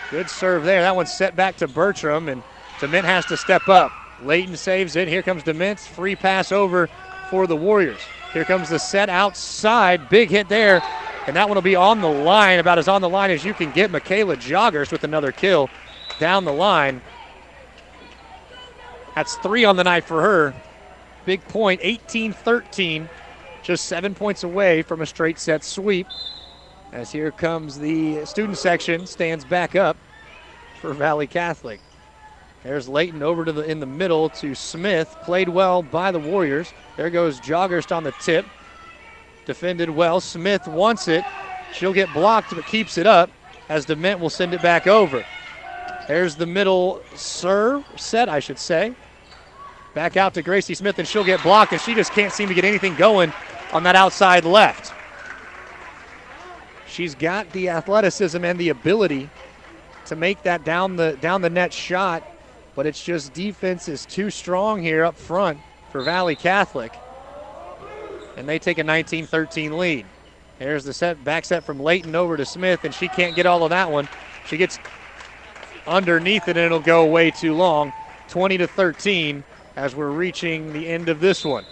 Good serve there. That one's set back to Bertram, and DeMint has to step up. Layton saves it. Here comes DeMint. Free pass over for the Warriors. Here comes the set outside. Big hit there, and that one will be on the line, about as on the line as you can get. Michaela Joggers with another kill down the line. That's 3 on the night for her. Big point, 18-13, just 7 points away from a straight set sweep. As here comes the student section, stands back up for Valley Catholic. There's Layton over to in the middle to Smith. Played well by the Warriors. There goes Joggers on the tip. Defended well. Smith wants it. She'll get blocked but keeps it up as DeMint will send it back over. There's the middle set, I should say. Back out to Gracie Smith, and she'll get blocked, and she just can't seem to get anything going on that outside left. She's got the athleticism and the ability to make that down the net shot, but it's just defense is too strong here up front for Valley Catholic, and they take a 19-13 lead. There's the back set from Layton over to Smith, and she can't get all of that one. She gets underneath it, and it'll go way too long. 20-13 as we're reaching the end of this one.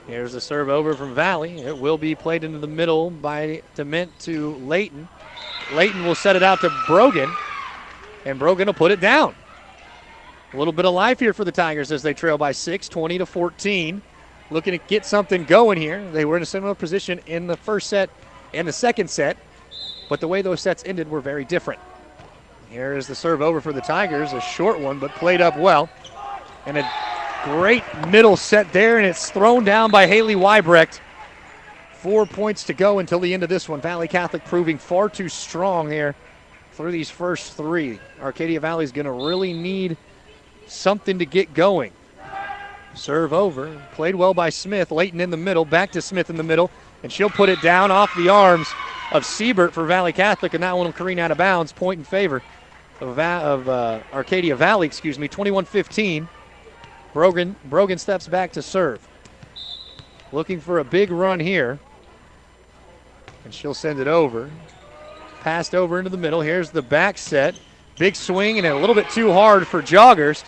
Here's the serve over from Valley. It will be played into the middle by DeMint to Layton. Layton will set it out to Brogan, and Brogan will put it down. A little bit of life here for the Tigers as they trail by 6, 20-14. Looking to get something going here. They were in a similar position in the first set and the second set, but the way those sets ended were very different. Here is the serve over for the Tigers, a short one, but played up well. And a great middle set there, and it's thrown down by Haley Weibrecht. 4 points to go until the end of this one. Valley Catholic proving far too strong here through these first 3. Arcadia Valley is going to really need something to get going. Serve over, played well by Smith. Layton in the middle, back to Smith in the middle, and she'll put it down off the arms of Siebert for Valley Catholic, and that one will careen out of bounds, point in favor of Arcadia Valley, 21-15. Brogan steps back to serve. Looking for a big run here, and she'll send it over. Passed over into the middle. Here's the back set. Big swing, and a little bit too hard for Joggers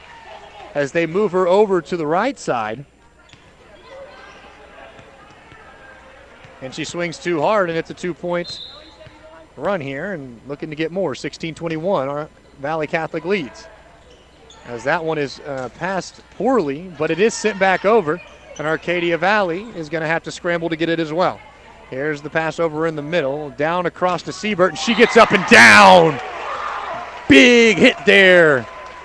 as they move her over to the right side. And she swings too hard, and it's a 2-point run here, and looking to get more. 16-21, our Valley Catholic leads. As that one is passed poorly, but it is sent back over, and Arcadia Valley is going to have to scramble to get it as well. Here's the pass over in the middle, down across to Siebert, and she gets up and down. Big hit there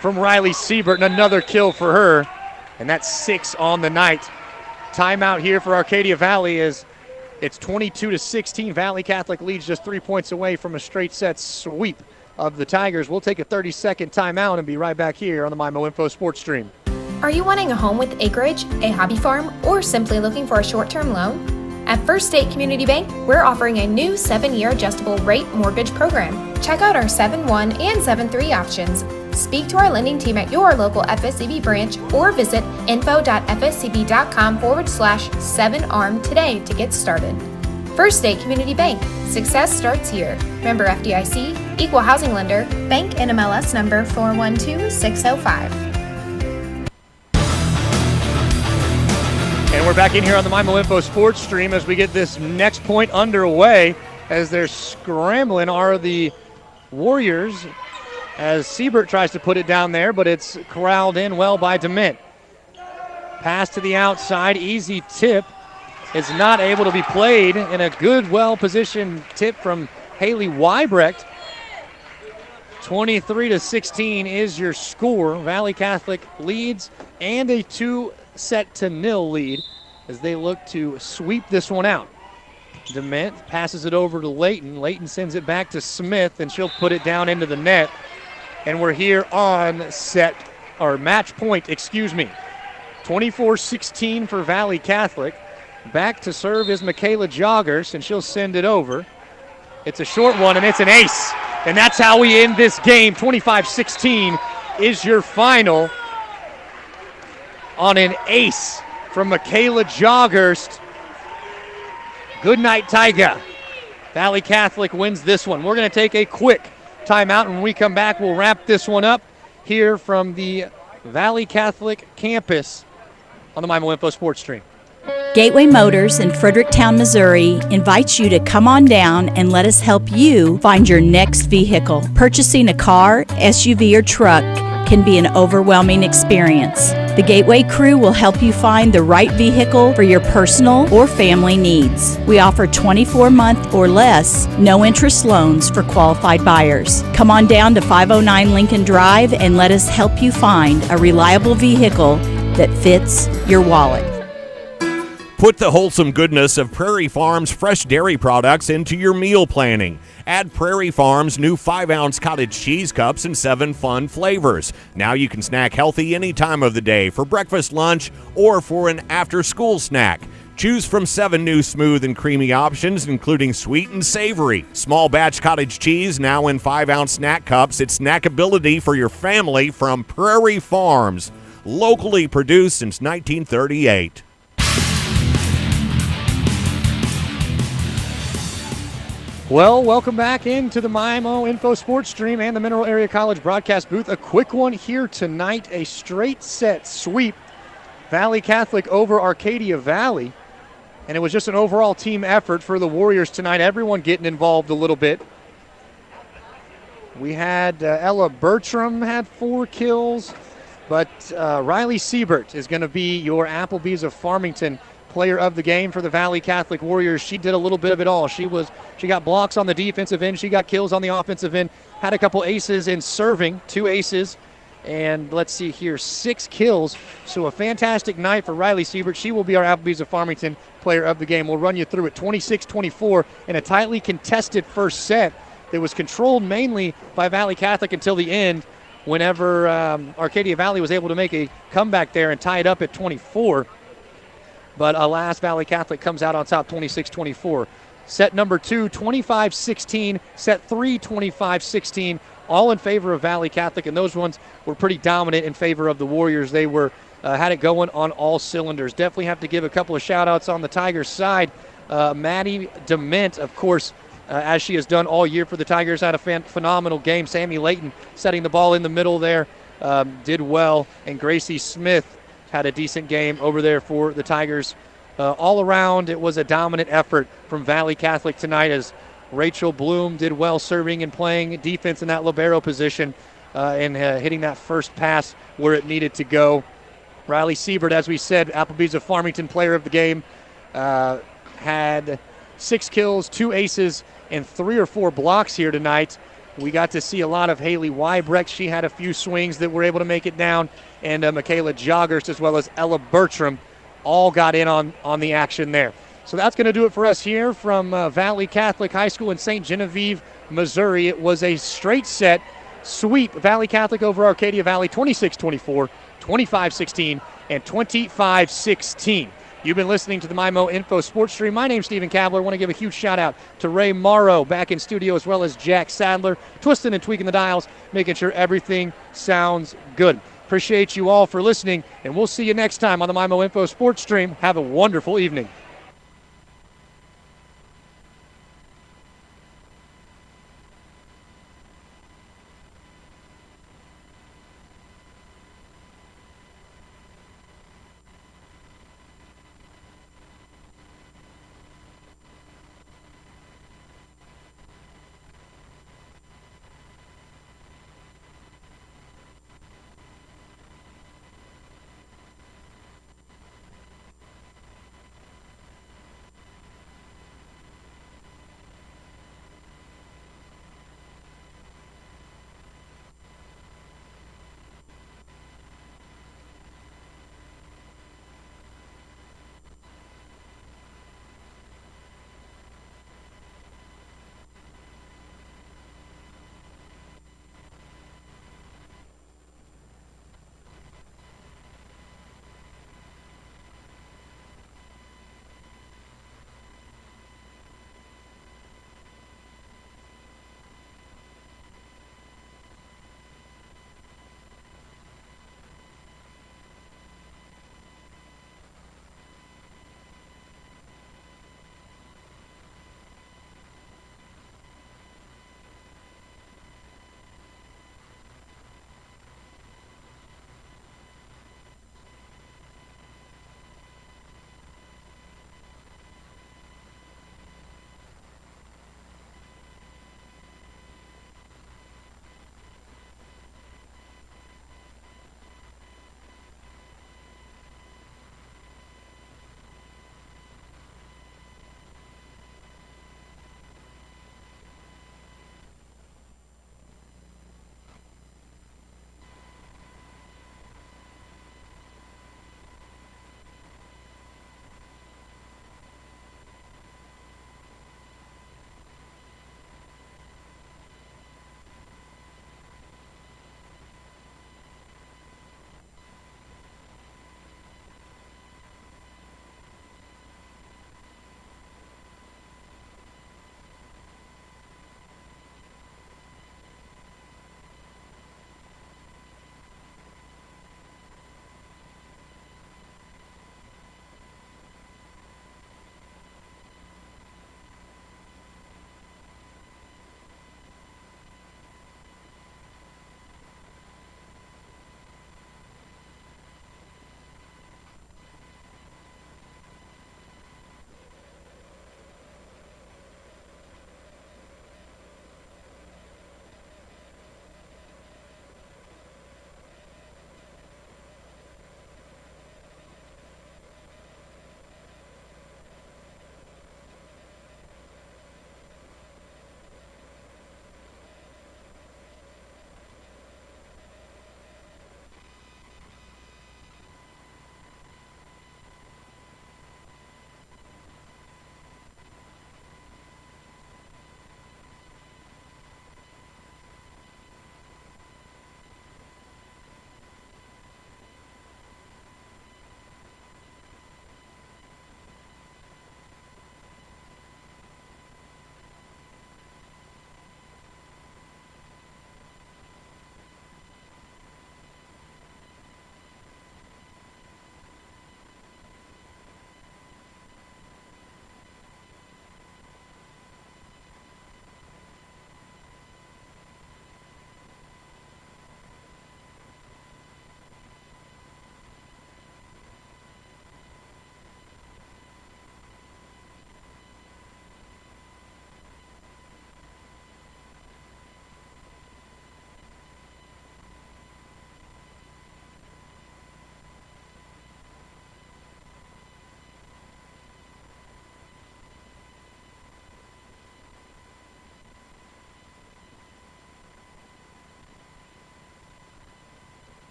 from Riley Siebert, and another kill for her, and that's 6 on the night. Timeout here for Arcadia Valley is it's 22-16. Valley Catholic leads just 3 points away from a straight set sweep of the Tigers. We'll take a 30-second timeout and be right back here on the MyMo Info Sports Stream. Are you wanting a home with acreage, a hobby farm, or simply looking for a short-term loan? At First State Community Bank, we're offering a new 7-year adjustable rate mortgage program. Check out our 7-1 and 7-3 options. Speak to our lending team at your local FSCB branch or visit info.fscb.com/7ARM today to get started. First State Community Bank. Success starts here. Member FDIC, Equal Housing Lender, Bank NMLS number 412605. And we're back in here on the MyMo Info Sports Stream as we get this next point underway. As they're scrambling are the Warriors as Siebert tries to put it down there, but it's corralled in well by DeMint. Pass to the outside, easy tip is not able to be played, and a good, well-positioned tip from Haley Weibrecht. 23-16 is your score. Valley Catholic leads, and a 2-0 lead as they look to sweep this one out. Dement passes it over to Layton. Layton sends it back to Smith, and she'll put it down into the net. And we're here on match point, 24-16 for Valley Catholic. Back to serve is Michaela Joggers, and she'll send it over. It's a short one, and it's an ace. And that's how we end this game. 25-16 is your final on an ace from Michaela Joggers. Good night, Tyga. Valley Catholic wins this one. We're going to take a quick timeout, and when we come back, we'll wrap this one up here from the Valley Catholic campus on the MIMO Info Sports Stream. Gateway Motors in Fredericktown, Missouri invites you to come on down and let us help you find your next vehicle. Purchasing a car, SUV, or truck can be an overwhelming experience. The Gateway crew will help you find the right vehicle for your personal or family needs. We offer 24-month or less, no-interest loans for qualified buyers. Come on down to 509 Lincoln Drive and let us help you find a reliable vehicle that fits your wallet. Put the wholesome goodness of Prairie Farms fresh dairy products into your meal planning. Add Prairie Farms' new 5-ounce cottage cheese cups in 7 fun flavors. Now you can snack healthy any time of the day for breakfast, lunch, or for an after-school snack. Choose from 7 new smooth and creamy options, including sweet and savory. Small batch cottage cheese now in 5-ounce snack cups. It's snackability for your family from Prairie Farms. Locally produced since 1938. Well, welcome back into the MIMO Info Sports Stream and the Mineral Area College broadcast booth. A quick one here tonight, a straight set sweep. Valley Catholic over Arcadia Valley. And it was just an overall team effort for the Warriors tonight. Everyone getting involved a little bit. We had Ella Bertram had 4 kills. But Riley Siebert is going to be your Applebee's of Farmington player of the game for the Valley Catholic Warriors. She did a little bit of it all. She got blocks on the defensive end. She got kills on the offensive end. Had a couple aces in serving, 2 aces. And let's see here, 6 kills. So a fantastic night for Riley Siebert. She will be our Applebee's of Farmington player of the game. We'll run you through it. 26-24 in a tightly contested first set that was controlled mainly by Valley Catholic until the end, whenever Arcadia Valley was able to make a comeback there and tie it up at 24. But alas, Valley Catholic comes out on top 26-24. Set number 2, 25-16. Set 3, 25-16. All in favor of Valley Catholic, and those ones were pretty dominant in favor of the Warriors. They were had it going on all cylinders. Definitely have to give a couple of shout-outs on the Tigers side. Maddie Dement, of course, as she has done all year for the Tigers, had a phenomenal game. Sammy Layton setting the ball in the middle there, did well. And Gracie Smith had a decent game over there for the Tigers. All around, it was a dominant effort from Valley Catholic tonight as Rachel Bloom did well serving and playing defense in that libero position and hitting that first pass where it needed to go. Riley Siebert, as we said, Applebee's of Farmington player of the game, had 6 kills, 2 aces, and 3 or 4 blocks here tonight. We got to see a lot of Haley Weibrecht. She had a few swings that were able to make it down, and Michaela Joggers as well as Ella Bertram all got in on the action there. So that's going to do it for us here from Valley Catholic High School in St. Genevieve, Missouri. It was a straight set sweep. Valley Catholic over Arcadia Valley, 26-24, 25-16, and 25-16. You've been listening to the MIMO Info Sports Stream. My name's Stephen Cavler. I want to give a huge shout out to Ray Morrow back in studio, as well as Jack Sadler, twisting and tweaking the dials, making sure everything sounds good. Appreciate you all for listening, and we'll see you next time on the MIMO Info Sports Stream. Have a wonderful evening.